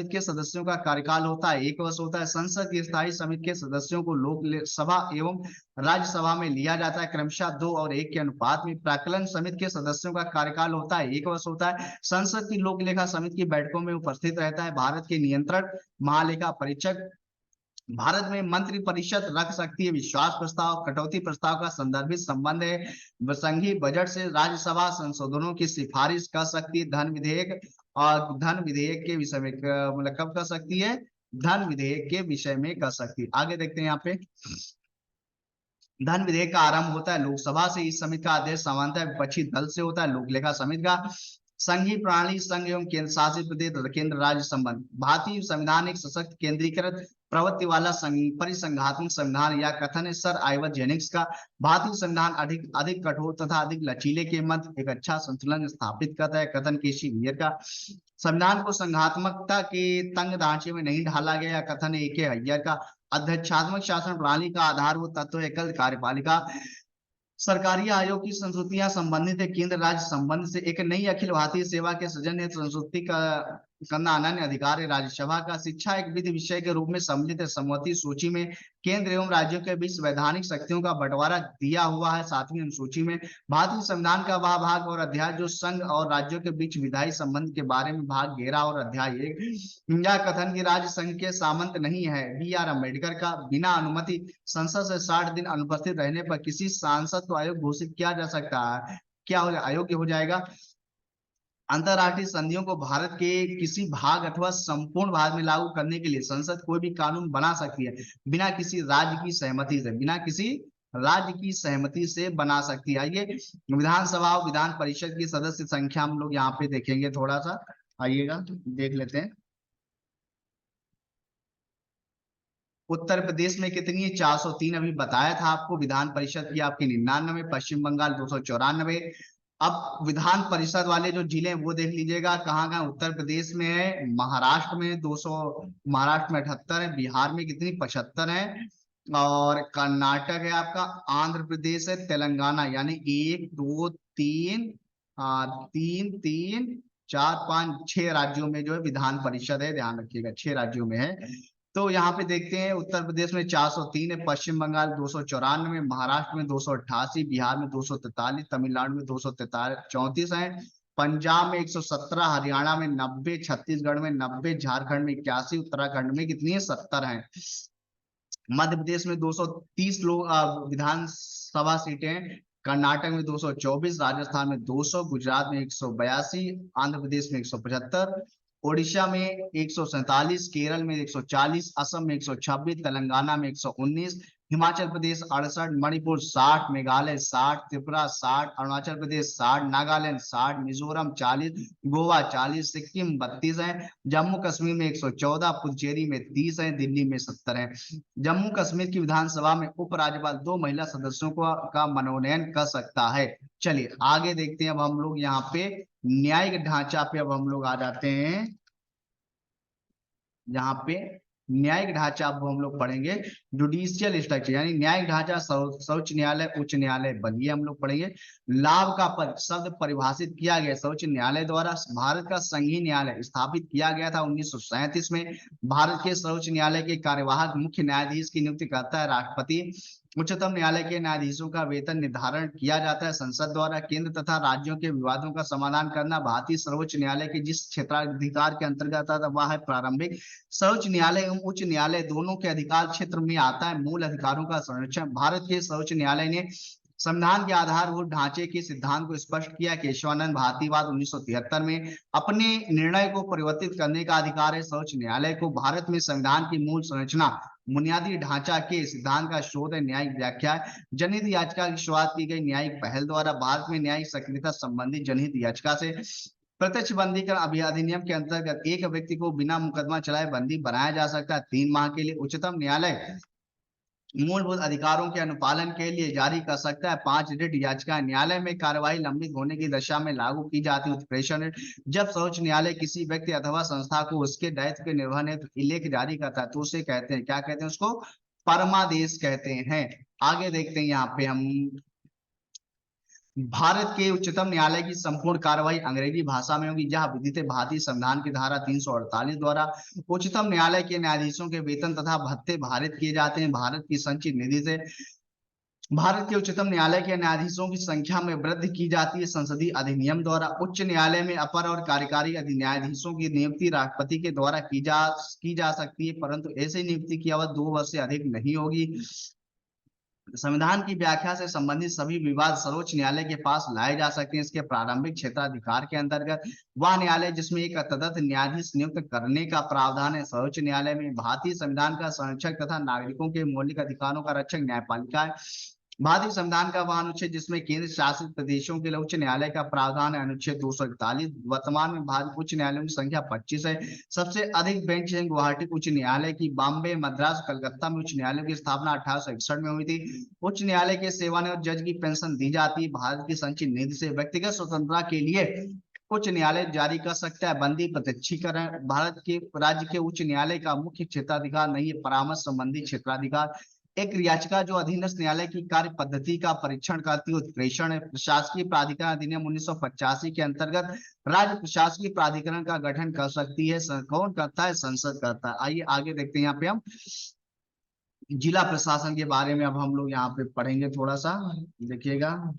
के सदस्यों का कार्यकाल होता है 1 वर्ष होता है। संसद की स्थायी समिति के सदस्यों को लोकसभा एवं राज्यसभा में लिया जाता है क्रमशः 2 और 1 के अनुपात में। प्राक्कलन समिति के सदस्यों का कार्यकाल होता है 1 वर्ष होता है। संसद की लोकलेखा समिति की बैठकों में उपस्थित रहता है भारत के नियंत्रक महालेखा परीक्षक। भारत में मंत्री परिषद रख सकती है विश्वास प्रस्ताव कटौती प्रस्ताव का संदर्भित संबंध है। संघीय बजट से राज्यसभा संशोधनों की सिफारिश कर सकती है। धन विधेयक के विषय में मतलब कब कर सकती है? धन विधेयक के विषय में कर सकती है। आगे देखते हैं यहाँ पे, धन विधेयक का आरंभ होता है लोकसभा से। इस समिति का आदेश सामान्यतः विपक्षी दल से होता है। लोकलेखा समिति का संघीय प्रणाली संघ एवं केंद्र शासित प्रदेश केंद्र राज्य संबंध। भारतीय संविधान एक सशक्त केंद्रीकृत प्रवृत्ति वाला परिसंघात्मक संविधान या कथन है सर आइवर जेनिक्स का। भारतीय संविधान अधिक कठोर तथा अधिक लचीले के मध्य एक अच्छा संतुलन स्थापित करता है, कथन केसी वियर का। संविधान को संघात्मकता के तंग ढांचे में नहीं ढाला गया, कथन ए के अय्यर का। अध्यक्षात्मक शासन प्रणाली का आधारभूत तत्व एकल कार्यपालिका। सरकारी आयोग की संस्तुतियां संबंधित है केंद्र राज्य संबंध से। एक नई अखिल भारतीय सेवा के सृजन हेतु संस्तुति करना अनन्य अधिकार है राज्यसभा का। शिक्षा एक विधि विषय के रूप में सम्मिलित है समवर्ती सूची में। केंद्र एवं राज्यों के बीच वैधानिक शक्तियों का बंटवारा दिया हुआ है 7वीं अनुसूची में। भारतीय संविधान का वह भाग और अध्याय जो संघ और राज्यों के बीच विधायी संबंध के बारे में भाग 11 और अध्याय 1 यह कथन की राज्य संघ के सामंत नहीं है। बी आर अम्बेडकर का। बिना अनुमति संसद से 60 दिन अनुपस्थित रहने पर किसी सांसद को अयोग्य घोषित किया जा सकता है। क्या हो अयोग्य हो जाएगा? अंतरराष्ट्रीय संधियों को भारत के किसी भाग अथवा संपूर्ण भाग में लागू करने के लिए संसद कोई भी कानून बना सकती है बिना किसी राज्य की सहमति से, बिना किसी राज्य की सहमति से बना सकती है। आइए विधानसभा और विधान परिषद की सदस्य संख्या हम लोग यहाँ पे देखेंगे थोड़ा सा, आइएगा देख लेते हैं। उत्तर प्रदेश में कितनी है? 403। अभी बताया था आपको। विधान परिषद की आपकी 99, पश्चिम बंगाल 294। अब विधान परिषद वाले जो जिले हैं वो देख लीजिएगा कहाँ कहाँ उत्तर प्रदेश में है। महाराष्ट्र में 200, महाराष्ट्र में 78 है, बिहार में कितनी 75 है, और कर्नाटक है आपका, आंध्र प्रदेश है, तेलंगाना, यानी 1 2 3 तीन तीन 4 5 6 राज्यों में जो है विधान परिषद है, ध्यान रखिएगा 6 राज्यों में है। तो यहाँ पे देखते हैं उत्तर प्रदेश में 403 है, पश्चिम बंगाल 294, महाराष्ट्र में 288, बिहार में 243, तमिलनाडु में 234 है, पंजाब में 117, हरियाणा में 90, छत्तीसगढ़ में 90, झारखंड में 81, उत्तराखंड में कितनी है 70 है। मध्य प्रदेश में 230 लोग विधानसभा सीटें हैं, कर्नाटक में 224, राजस्थान में 200, गुजरात में 182, आंध्र प्रदेश में 175, ओडिशा में 147, केरल में 140, असम में 126, तेलंगाना में 119, हिमाचल प्रदेश 68, मणिपुर 60, मेघालय 60, त्रिपुरा 60, अरुणाचल प्रदेश 60, नागालैंड 60, मिजोरम 40, गोवा 40, सिक्किम 32 है, जम्मू कश्मीर में 114, पुडुचेरी में 30 है, दिल्ली में 70 है। जम्मू कश्मीर की विधानसभा में उपराज्यपाल 2 महिला सदस्यों को का मनोनयन कर सकता है। चलिए आगे देखते हैं। अब हम लोग यहाँ पे न्यायिक ढांचा पे अब हम लोग आ जाते हैं। यहाँ पे न्यायिक ढांचा अब हम लोग पढ़ेंगे। जुडिशियल स्ट्रक्चर यानी न्यायिक ढांचा, सर्वोच्च न्यायालय, उच्च न्यायालय बल, ये हम लोग पढ़ेंगे। लाभ का पद शब्द परिभाषित किया गया सर्वोच्च न्यायालय द्वारा। भारत का संघीय न्यायालय स्थापित किया गया था 1937 में। भारत के सर्वोच्च न्यायालय के कार्यवाहक मुख्य न्यायाधीश की नियुक्ति करता है राष्ट्रपति। उच्चतम न्यायालय के न्यायाधीशों का वेतन निर्धारण किया जाता है संसद द्वारा। केंद्र तथा राज्यों के विवादों का समाधान करना भारतीय सर्वोच्च न्यायालय के जिस क्षेत्राधिकार के अंतर्गत आता है वह है प्रारंभिक। सर्वोच्च न्यायालय एवं उच्च न्यायालय दोनों के अधिकार क्षेत्र में आता है मूल अधिकारों का संरक्षण। भारत के सर्वोच्च न्यायालय ने संविधान के आधारभूत ढांचे के सिद्धांत को स्पष्ट किया। केशवानंद भारतीवाद 1973 में अपने निर्णय को परिवर्तित करने का अधिकार है सर्वोच्च न्यायालय को। भारत में संविधान की मूल संरचना बुनियादी ढांचा के सिद्धांत का शोध है न्यायिक व्याख्या है। जनहित याचिका की शुरुआत की गई न्यायिक पहल द्वारा। भारत में न्यायिक सक्रियता संबंधी जनहित याचिका से प्रत्यक्ष बंदीकरण अधिनियम के अंतर्गत एक व्यक्ति को बिना मुकदमा चलाए बंदी बनाया जा सकता है 3 माह के लिए। उच्चतम न्यायालय मूलभूत अधिकारों के अनुपालन के लिए जारी कर सकता है 5 रिट याचिका। न्यायालय में कार्यवाही लंबित होने की दशा में लागू की जाती है उत्प्रेषण रिट। जब सर्वोच्च न्यायालय किसी व्यक्ति अथवा संस्था को उसके दायित्व के निर्वहन हेतु लेख जारी करता है तो उसे कहते हैं, क्या कहते हैं उसको? परमादेश कहते हैं। आगे देखते हैं यहाँ पे हम। भारत के उच्चतम न्यायालय की संपूर्ण कार्यवाही अंग्रेजी भाषा में होगी जहां विधित है भारतीय संविधान की धारा 348 द्वारा। उच्चतम न्यायालय के न्यायाधीशों के वेतन तथा भत्ते भारित किए जाते हैं भारत की संचित निधि से। भारत के उच्चतम न्यायालय के न्यायाधीशों की संख्या में वृद्धि की जाती है संसदीय अधिनियम द्वारा। उच्च न्यायालय में अपर और कार्यकारी न्यायाधीशों की नियुक्ति राष्ट्रपति के द्वारा की जा सकती है, परंतु ऐसी नियुक्ति की अवधि 2 वर्ष से अधिक नहीं होगी। संविधान की व्याख्या से संबंधित सभी विवाद सर्वोच्च न्यायालय के पास लाए जा सकते हैं इसके प्रारंभिक क्षेत्राधिकार के अंतर्गत। वह न्यायालय जिसमें एक तदर्थ न्यायाधीश नियुक्त करने का प्रावधान है सर्वोच्च न्यायालय में। भारतीय संविधान का संरक्षक तथा नागरिकों के मौलिक अधिकारों का रक्षक न्यायपालिका है। भारतीय संविधान का वह अनुच्छेद जिसमें केंद्र शासित प्रदेशों के लिए उच्च न्यायालय का प्रावधान है अनुच्छेद 241। वर्तमान में भारत उच्च न्यायालयों की संख्या 25 है। सबसे अधिक बेंच है गुवाहाटी उच्च न्यायालय की। बॉम्बे, मद्रास, कलकत्ता में उच्च न्यायालयों की स्थापना 1861 में हुई थी। उच्च न्यायालय के सेवानिवृत्त जज की पेंशन दी जाती है भारत की संचित निधि से। व्यक्तिगत स्वतंत्रता के लिए उच्च न्यायालय जारी कर सकता है बंदी प्रत्यक्षीकरण। भारत के राज्य के उच्च न्यायालय का मुख्य क्षेत्राधिकार नहीं है परामर्श संबंधी क्षेत्राधिकार। एक याचिका जो अधीनस्थ न्यायालय की कार्य पद्धति का परीक्षण करती है उत्प्रेषण है। प्रशासकीय प्राधिकरण अधिनियम 1985 के अंतर्गत राज्य प्रशासकीय प्राधिकरण का गठन कर सकती है। कौन करता है? संसद करता है। आइए आगे देखते हैं यहाँ पे हम जिला प्रशासन के बारे में अब हम लोग यहाँ पे पढ़ेंगे थोड़ा सा, देखिएगा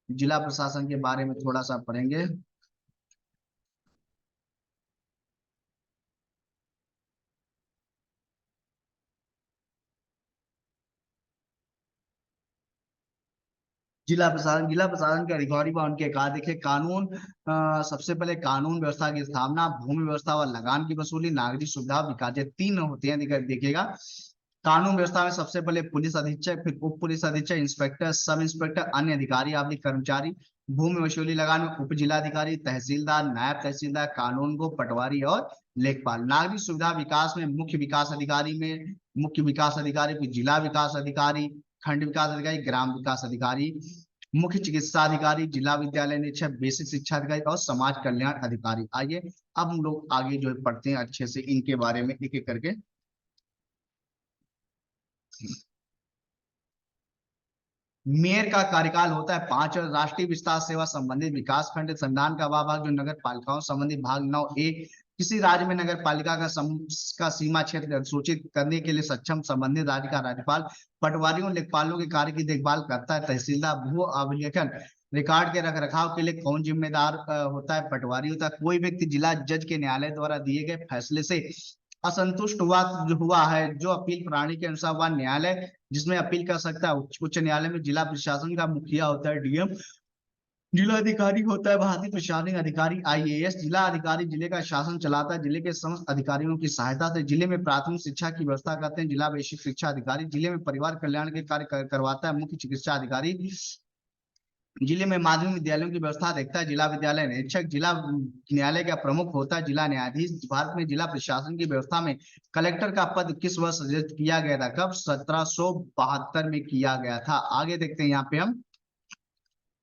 जिला प्रशासन के बारे में थोड़ा सा पढ़ेंगे। जिला प्रशासन के अधिकारी व उनके कार्य देखे कानून। सबसे पहले कानून व्यवस्था की स्थापना, भूमि व्यवस्था व लगान की वसूली, नागरिक सुविधा विकास, ये तीन होते हैं। देखिएगा कानून व्यवस्था में सबसे पहले पुलिस अधीक्षक, फिर उप पुलिस अधीक्षक, इंस्पेक्टर, सब इंस्पेक्टर, अन्य अधिकारी आदि कर्मचारी। भूमि वसूली लगान में उप जिलाधिकारी, तहसीलदार, नायब तहसीलदार, कानून गो, पटवारी और लेखपाल। नागरिक सुविधा विकास में मुख्य विकास अधिकारी, फिर जिला विकास अधिकारी, खंड विकास अधिकारी, ग्राम विकास अधिकारी, मुख्य चिकित्सा अधिकारी, जिला विद्यालय निरीक्षक, बेसिक शिक्षा अधिकारी और समाज कल्याण अधिकारी। आइए अब हम लोग आगे जो है पढ़ते हैं अच्छे से इनके बारे में एक एक करके। मेयर का कार्यकाल होता है 5 वर्ष। राष्ट्रीय विस्तार सेवा संबंधित विकास खंड संविधान का वह भाग जो नगर पालिकाओं संबंधित भाग 9A, किसी राज्य में नगर पालिका का सीमा क्षेत्र सूचित करने के लिए सक्षम संबंधित राज्य का राज्यपाल पटवारियों लेखपालों के कार्य की देखभाल करता है। तहसीलदार भू अभिलेखन रिकॉर्ड के रख रखाव के लिए कौन जिम्मेदार होता है? पटवारी होता है। कोई व्यक्ति जिला जज के न्यायालय द्वारा दिए गए फैसले से असंतुष्ट हुआ है जो अपील प्रणाली के अनुसार वह न्यायालय जिसमें अपील कर सकता है। उच्च न्यायालय में जिला प्रशासन का मुखिया होता है डीएम। जिला अधिकारी होता है भारतीय प्रशासनिक अधिकारी आईएएस। जिला अधिकारी जिले का शासन चलाता है। जिले के समस्त अधिकारियों की सहायता से जिले में प्राथमिक शिक्षा की व्यवस्था करते हैं। जिला बेसिक शिक्षा अधिकारी जिले में परिवार कल्याण के कार्य करवाता है। मुख्य चिकित्सा अधिकारी जिले में माध्यमिक विद्यालयों की व्यवस्था देखता है। जिला विद्यालय निरीक्षक जिला न्यायालय का प्रमुख होता है। जिला न्यायाधीश भारत में जिला प्रशासन की व्यवस्था में कलेक्टर का पद किस वर्ष सृजित किया गया था? कब? 1772 में किया गया था। आगे देखते हैं यहाँ पे हम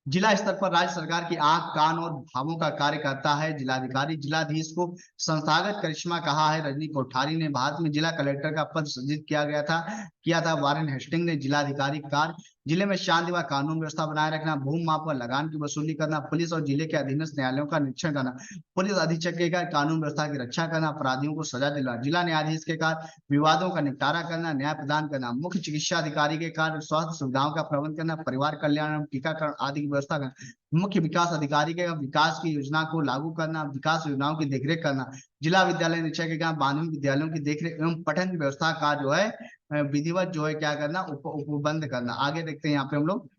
जिला स्तर पर राज्य सरकार की आंख कान और भावों का कार्य करता है जिलाधिकारी। जिलाधीश को संस्थागत करिश्मा कहा है रजनी कोठारी ने। भारत में जिला कलेक्टर का पद सृजित किया था वारेन हेस्टिंग ने। जिलाधिकारी कार्य जिले में शांति व कानून व्यवस्था बनाए रखना, भूमि माप व लगान की वसूली करना, पुलिस और जिले के अधीनस्थ न्यायालयों का निरीक्षण करना, पुलिस अधीक्षक के कार्य कानून व्यवस्था की रक्षा करना, अपराधियों को सजा दिलाना, जिला न्यायाधीश के कार्य विवादों का निपटारा करना, न्याय प्रदान करना, मुख्य चिकित्सा अधिकारी के कार्य स्वास्थ्य सुविधाओं का प्रबंध करना, परिवार कल्याण एवं टीकाकरण आदि की व्यवस्था करना, मुख्य विकास अधिकारी के विकास की योजना को लागू करना, विकास योजनाओं की देखरेख करना, जिला विद्यालय निरीक्षक के काम माध्यमिक विद्यालयों की देखरेख एवं पठन की व्यवस्था का जो है विधिवत जो है क्या करना, उपबंध करना। आगे देखते हैं यहाँ पे हम लोग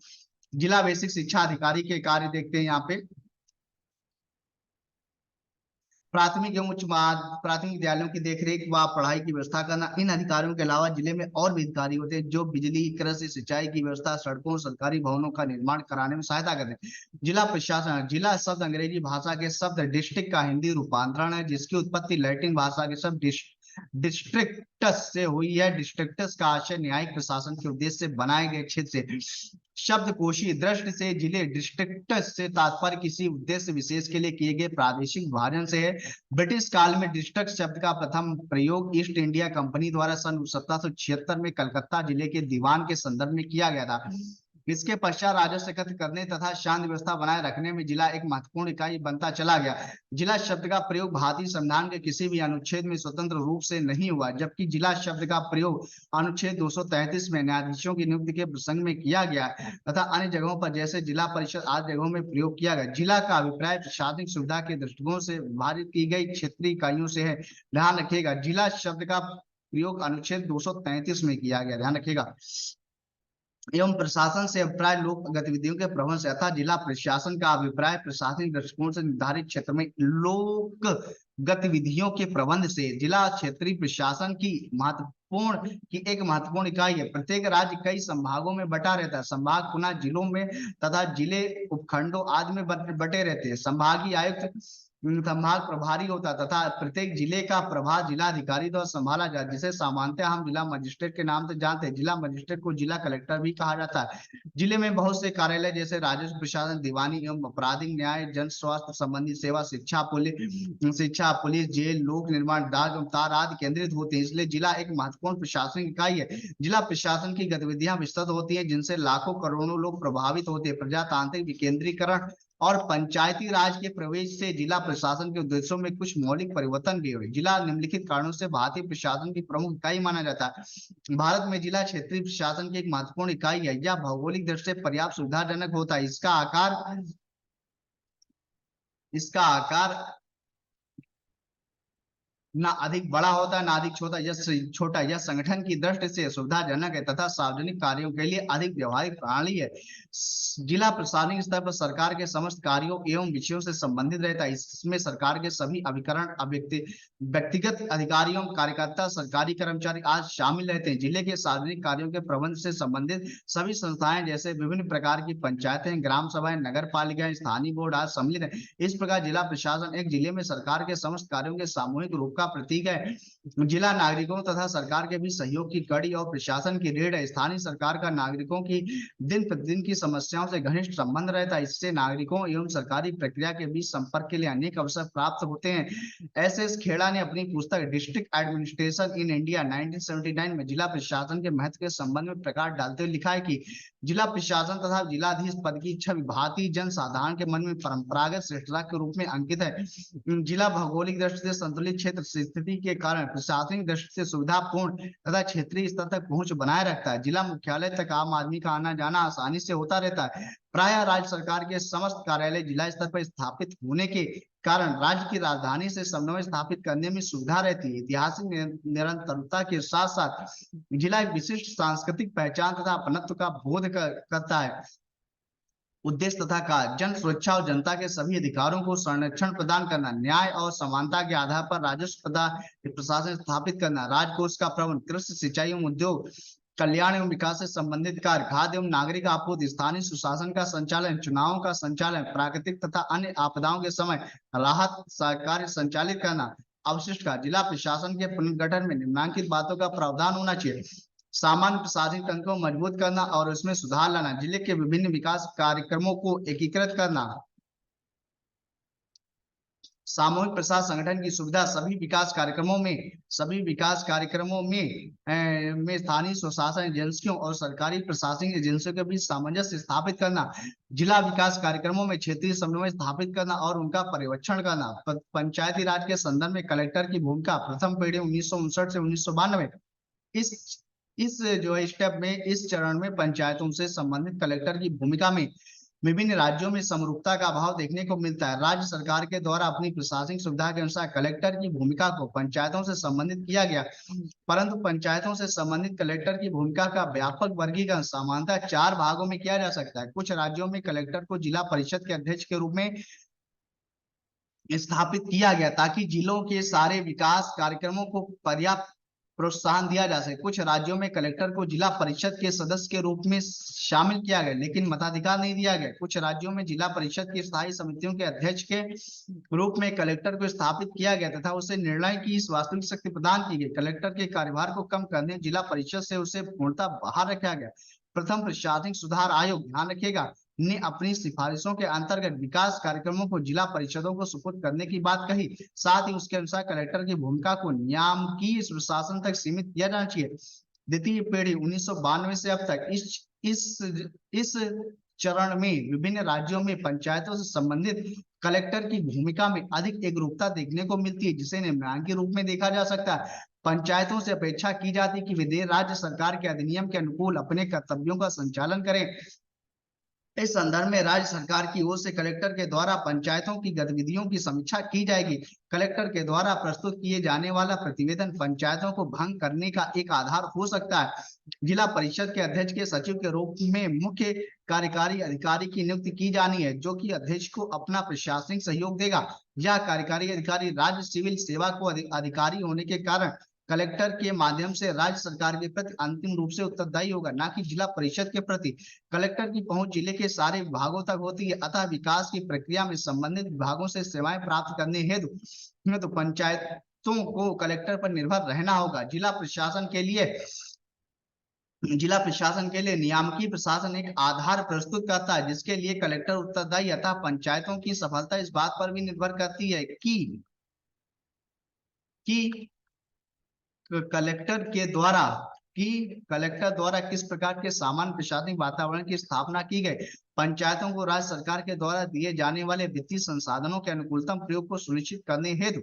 जिला बेसिक शिक्षा अधिकारी के कार्य देखते हैं। यहाँ पे प्राथमिक एवं प्राथमिक विद्यालयों की देखरेख व पढ़ाई की व्यवस्था करना। इन अधिकारियों के अलावा जिले में और भी अधिकारी होते हैं जो बिजली, कृषि, सिंचाई की व्यवस्था, सड़कों, सरकारी भवनों का निर्माण कराने में सहायता करते हैं। जिला प्रशासन जिला शब्द अंग्रेजी भाषा के शब्द डिस्ट्रिक्ट का हिंदी रूपांतरण है जिसकी उत्पत्ति लैटिन भाषा के शब्द डिस्ट्रिक्टस से हुई है। डिस्ट्रिक्टस का आशय न्यायिक प्रशासन के उद्देश्य से बनाए गए क्षेत्र से शब्दकोशीय दृष्टि से जिले डिस्ट्रिक्टस से तात्पर्य किसी उद्देश्य विशेष के लिए किए गए प्रादेशिक विभाजन से है। ब्रिटिश काल में डिस्ट्रिक्ट शब्द का प्रथम प्रयोग ईस्ट इंडिया कंपनी द्वारा सन 1776 में कलकत्ता जिले के दीवान के संदर्भ में किया गया था। इसके पश्चात राजस्व एकत्र करने तथा शांति व्यवस्था बनाए रखने में जिला एक महत्वपूर्ण इकाई बनता चला गया। जिला शब्द का प्रयोग भारतीय संविधान के किसी भी अनुच्छेद में स्वतंत्र रूप से नहीं हुआ, जबकि जिला शब्द का प्रयोग अनुच्छेद 233 में न्यायाधीशों की नियुक्ति के प्रसंग में किया गया तथा अन्य जगहों पर जैसे जिला परिषद आदि जगहों में प्रयोग किया गया। जिला का अभिप्राय प्रशासनिक सुविधा के दृष्टिकोण से विभाजित की गई क्षेत्रीय इकाइयों से है। ध्यान रखिएगा जिला शब्द का प्रयोग अनुच्छेद 233 में किया गया, ध्यान रखिएगा। एवं प्रशासन से अभिप्राय लोक गतिविधियों के प्रबंध से अर्थात जिला प्रशासन का अभिप्राय प्रशासनिक दृष्टिकोण से निर्धारित क्षेत्र में लोक गतिविधियों के प्रबंध से। जिला क्षेत्रीय प्रशासन की एक महत्वपूर्ण इकाई है। प्रत्येक राज्य कई संभागों में बटा रहता है। संभाग पुनः जिलों में तथा जिले उपखंडों आदि में बटे रहते हैं। संभागीय आयुक्त संभाग प्रभारी होता है तथा प्रत्येक जिले का प्रभार जिलाधिकारी द्वारा संभाला जाता है जिसे सामान्यतः हम जिला मजिस्ट्रेट के नाम से जानते हैं। जिला मजिस्ट्रेट को जिला कलेक्टर भी कहा जाता है। जिले में बहुत से कार्यालय जैसे राजस्व प्रशासन, दीवानी एवं आपराधिक न्याय, जन स्वास्थ्य संबंधी सेवा, शिक्षा, पुलिस, जेल, लोक निर्माण, डाक एवं तार आदि केंद्रित होते हैं। इसलिए जिला एक महत्वपूर्ण प्रशासनिक इकाई है। जिला प्रशासन की गतिविधियां विस्तृत होती हैं जिनसे लाखों करोड़ों लोग प्रभावित होते हैं। प्रजातांत्रिक विकेंद्रीकरण और पंचायती राज के प्रवेश से जिला प्रशासन के उद्देश्यों में कुछ मौलिक परिवर्तन भी हुए। जिला निम्नलिखित कारणों से भारतीय प्रशासन की प्रमुख इकाई माना जाता है। भारत में जिला क्षेत्रीय प्रशासन की एक महत्वपूर्ण इकाई है। यह भौगोलिक दृष्टि से पर्याप्त सुविधाजनक होता है। इसका आकार ना अधिक बड़ा होता है ना अधिक छोटा। यह संगठन की दृष्टि से सुविधाजनक है तथा सार्वजनिक कार्यों के लिए अधिक व्यवहारिक प्रणाली है। जिला प्रशासनिक स्तर पर सरकार के समस्त कार्यों एवं विषयों से संबंधित रहता है। इसमें सरकार के सभी अभिकरण व्यक्तिगत अधिकारियों कार्यकर्ता सरकारी कर्मचारी आज शामिल रहते हैं। जिले के सार्वजनिक कार्यों के प्रबंध से संबंधित सभी संस्थाएं जैसे विभिन्न प्रकार की पंचायतें, ग्राम सभाएं, नगर पालिकाएं, स्थानीय बोर्ड आज सम्मिलित है। इस प्रकार जिला प्रशासन एक जिले में सरकार के समस्त कार्यों के सामूहिक रूप का प्रतीक है। जिला नागरिकों तथा सरकार के बीच सहयोग की कड़ी और प्रशासन की रीढ़ है। स्थानीय सरकार का नागरिकों की दिन प्रतिदिन की समस्याओं से घनिष्ठ संबंध रहता है। इससे नागरिकों एवं सरकारी प्रक्रिया के बीच संपर्क के लिए अनेक अवसर प्राप्त होते हैं। एस खेड़ा ने अपनी पुस्तक डिस्ट्रिक्ट एडमिनिस्ट्रेशन इन इंडिया 1979 में जिला प्रशासन के महत्व के संबंध में प्रकाश डालते हुए लिखा है कि जिला प्रशासन तथा जिलाधीश पद की छवि भारतीय जन साधारण के मन में परंपरागत श्रेष्ठता के रूप में अंकित है। जिला भौगोलिक दृष्टि से संतुलित क्षेत्र स्थिति के कारण प्रशासनिक दृष्टि से सुविधापूर्ण तथा क्षेत्रीय स्तर तक पहुंच बनाए रखता है। जिला मुख्यालय तक आम आदमी का आना जाना आसानी से होता रहता है। प्रायः राज्य सरकार के समस्त कार्यालय जिला स्तर पर स्थापित होने के कारण राज्य की राजधानी से समन्वय स्थापित करने में सुविधा रहती है। ऐतिहासिक निरंतरता के साथ साथ जिला एक विशिष्ट सांस्कृतिक पहचान तथा अपनत्व का बोध करता है। उद्देश्य तथा कार्य जन सुरक्षा और जनता के सभी अधिकारों को संरक्षण प्रदान करना, न्याय और समानता के आधार पर राजस्व प्रशासन स्थापित करना, राजकोष का प्रबंध, कृषि, सिंचाई एवं उद्योग, कल्याण एवं विकास से संबंधित कार्य, खाद्य एवं नागरिक आपूर्ति, स्थानीय सुशासन का संचालन, चुनावों का संचालन, प्राकृतिक तथा अन्य आपदाओं के समय राहत कार्य संचालित करना। अवशिष्ट का जिला प्रशासन के पुनर्गठन में निम्नलिखित बातों का प्रावधान होना चाहिए। सामान्य प्रशासनिक तंत्र को मजबूत करना और उसमें सुधार लाना, जिले के विभिन्न विकास कार्यक्रमों को एकीकृत करना, सामूहिक प्रसार संगठन की सुविधा सभी विकास कार्यक्रमों में स्थानीय स्वशासन एजेंसियों और सरकारी प्रशासनिक एजेंसियों के बीच सामंजस्य स्थापित करना, जिला विकास कार्यक्रमों में क्षेत्रीय समन्वय स्थापित करना और उनका पर्यवेक्षण करना। पंचायती राज के संदर्भ में कलेक्टर की भूमिका प्रथम पीढ़ी 1959 से 1992 इस जो स्टेप में इस चरण में पंचायतों से संबंधित कलेक्टर की भूमिका में विभिन्न राज्यों में समरूपता का अभाव देखने को मिलता है। राज्य सरकार के द्वारा अपनी प्रशासनिक सुविधा के अनुसार कलेक्टर की भूमिका को पंचायतों से संबंधित किया गया, परंतु पंचायतों से संबंधित कलेक्टर की भूमिका का व्यापक वर्गीकरण सामान्यतः 4 भागों में किया जा सकता है। कुछ राज्यों में कलेक्टर को जिला परिषद के अध्यक्ष के रूप में स्थापित किया गया ताकि जिलों के सारे विकास कार्यक्रमों को पर्याप्त प्रोत्साहन दिया जा सके। कुछ राज्यों में कलेक्टर को जिला परिषद के सदस्य के रूप में शामिल किया गया लेकिन मताधिकार नहीं दिया गया। कुछ राज्यों में जिला परिषद की स्थायी समितियों के अध्यक्ष के रूप में कलेक्टर को स्थापित किया गया तथा उसे निर्णय की वास्तविक शक्ति प्रदान की गई। कलेक्टर के कार्यभार को कम करने जिला परिषद से उसे पूर्णतः बाहर रखा गया। प्रथम प्रशासनिक सुधार आयोग ध्यान रखेगा ने अपनी सिफारिशों के अंतर्गत विकास कार्यक्रमों को जिला परिषदों को सुपुर्द करने की बात कही। साथ ही उसके अनुसार कलेक्टर की भूमिका को नियामकीय प्रशासन तक सीमित किया जाना चाहिए। द्वितीय पीढ़ी 1992 से अब तक इस चरण में विभिन्न राज्यों में पंचायतों से संबंधित कलेक्टर की भूमिका में अधिक एकरूपता देखने को मिलती है, जिसे निम्नलिखित रूप में देखा जा सकता है। पंचायतों से अपेक्षा की जाती है कि वे राज्य सरकार के अधिनियम के अनुकूल अपने कर्तव्यों का संचालन करें। इस संदर्भ में राज्य सरकार की ओर से कलेक्टर के द्वारा पंचायतों की गतिविधियों की समीक्षा की जाएगी। कलेक्टर के द्वारा प्रस्तुत किए जाने वाला प्रतिवेदन पंचायतों को भंग करने का एक आधार हो सकता है। जिला परिषद के अध्यक्ष के सचिव के रूप में मुख्य कार्यकारी अधिकारी की नियुक्ति की जानी है, जो कि अध्यक्ष को अपना प्रशासनिक सहयोग देगा। यह कार्यकारी अधिकारी राज्य सिविल सेवा को अधिकारी होने के कारण कलेक्टर के माध्यम से राज्य सरकार के प्रति अंतिम रूप से उत्तरदायी होगा, ना कि जिला परिषद के प्रति। कलेक्टर की पहुंच जिले के सारे विभागों तक होती है, अतः विकास की प्रक्रिया में संबंधित विभागों से सेवाएं प्राप्त करने हेतु तो पंचायतों को कलेक्टर पर निर्भर रहना होगा। जिला प्रशासन के लिए नियामकीय प्रशासन एक आधार प्रस्तुत करता है जिसके लिए कलेक्टर उत्तरदायी, अतः पंचायतों की सफलता इस बात पर भी निर्भर करती है कि कलेक्टर द्वारा किस प्रकार के सामान्य प्रशासनिक वातावरण की स्थापना की गई। पंचायतों को राज्य सरकार के द्वारा दिए जाने वाले वित्तीय संसाधनों के अनुकूलतम प्रयोग को सुनिश्चित करने हेतु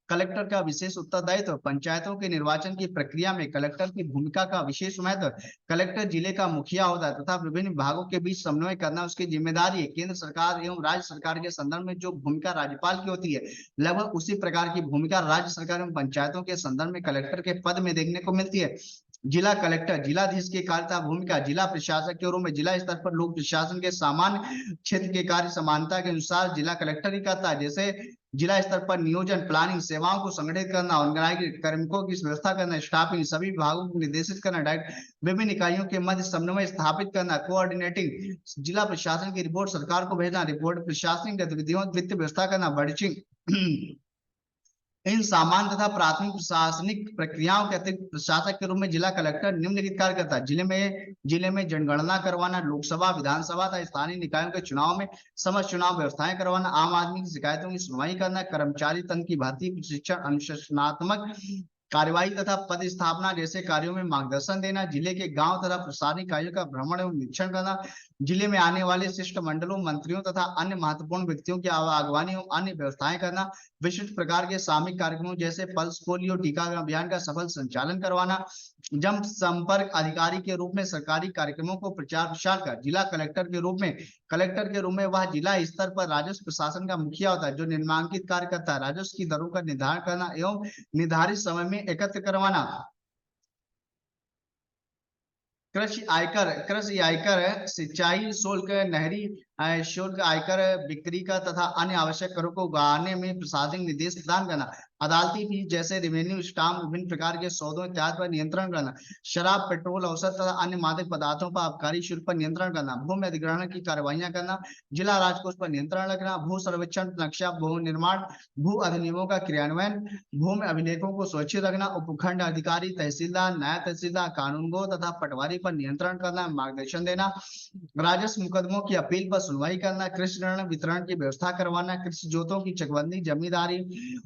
कलेक्टर का विशेष उत्तरदायित्व, पंचायतों के निर्वाचन की प्रक्रिया में कलेक्टर की भूमिका का विशेष महत्व। कलेक्टर जिले का मुखिया होता है तथा विभिन्न विभागों के बीच समन्वय करना उसकी जिम्मेदारी है। केंद्र सरकार एवं राज्य सरकार के संदर्भ में जो भूमिका राज्यपाल की होती है, लगभग उसी प्रकार की भूमिका राज्य सरकार एवं पंचायतों के संदर्भ में कलेक्टर के पद में देखने को मिलती है। जिला कलेक्टर जिलाधीश की कार्यता भूमिका, जिला प्रशासक के रूप में जिला स्तर पर लोक प्रशासन के सामान्य क्षेत्र के कार्य समानता के अनुसार जिला कलेक्टर ही करता है। जैसे जिला स्तर पर नियोजन, प्लानिंग, सेवाओं को संगठित करना, ऑर्गेनाइज कार्मिकों की व्यवस्था करना, स्टाफिंग, सभी विभागों को निर्देशित करना, डायरेक्ट विभिन्न इकाइयों के मध्य समन्वय स्थापित करना, कोऑर्डिनेटिंग, जिला प्रशासन की रिपोर्ट सरकार को भेजना, रिपोर्ट प्रशासनिक गतिविधियों वित्त व्यवस्था करना, बजटिंग, इन सामान्य तथा प्राथमिक प्रशासनिक प्रक्रियाओं के अतिरिक्त प्रशासक के रूप में जिला कलेक्टर निम्नलिखित कार्य करता है। जिले में जनगणना करवाना, लोकसभा, विधानसभा तथा स्थानीय निकायों के चुनाव में समस्त चुनाव व्यवस्थाएं करवाना, आम आदमी की शिकायतों की सुनवाई करना, कर्मचारी तंत्र की भर्ती, प्रशिक्षण, अनुशासनात्मक कार्यवाही तथा पद स्थापना जैसे कार्यों में मार्गदर्शन देना, जिले के गांव तथा प्रशासनिक कार्यों का भ्रमण एवं निरीक्षण करना, जिले में आने वाले शिष्टमंडलों, मंत्रियों तथा अन्य महत्वपूर्ण व्यक्तियों की आगवानी एवं अन्य व्यवस्थाएं करना, विशिष्ट प्रकार के सामूहिक कार्यक्रमों जैसे पल्स पोलियो टीकाकरण अभियान का सफल संचालन करवाना, जन संपर्क अधिकारी के रूप में सरकारी कार्यक्रमों को प्रचार प्रसार कर। जिला कलेक्टर के रूप में वह जिला स्तर पर राजस्व प्रशासन का मुखिया होता है, जो निम्नांकित कार्य करता है: राजस्व की दरों का निर्धारण करना एवं निर्धारित समय में एकत्र करवाना, कृषि आयकर, सिंचाई शुल्क, नहरी शुल्क, आयकर, बिक्री का तथा अन्य आवश्यक करों को उगारने में प्रशासनिक निर्देश प्रदान करना, अदालती फीस जैसे रेवेन्यू स्टाम्प, विभिन्न प्रकार के सौदों इत्यादि पर नियंत्रण करना, शराब, पेट्रोल, औषध तथा अन्य मादक पदार्थों पर आबकारी शुल्क पर नियंत्रण करना, भूमि अधिग्रहण की कार्रवाइयां करना, जिला राजकोष पर नियंत्रण रखना, भू सर्वेक्षण, नक्शा, भू निर्माण, भू अधिनियमों का क्रियान्वयन, भूमि अभिलेखों को सुरक्षित रखना, उपखंड अधिकारी, तहसीलदार, नायब तहसीलदार, कानूनगो तथा पटवारी पर नियंत्रण करना, मार्गदर्शन देना, राजस्व मुकदमों की अपील पर सुनवाई करना, कृषि ऋण वितरण की व्यवस्था करवाना, कृषि जोतों की चकबंदी, जमींदारी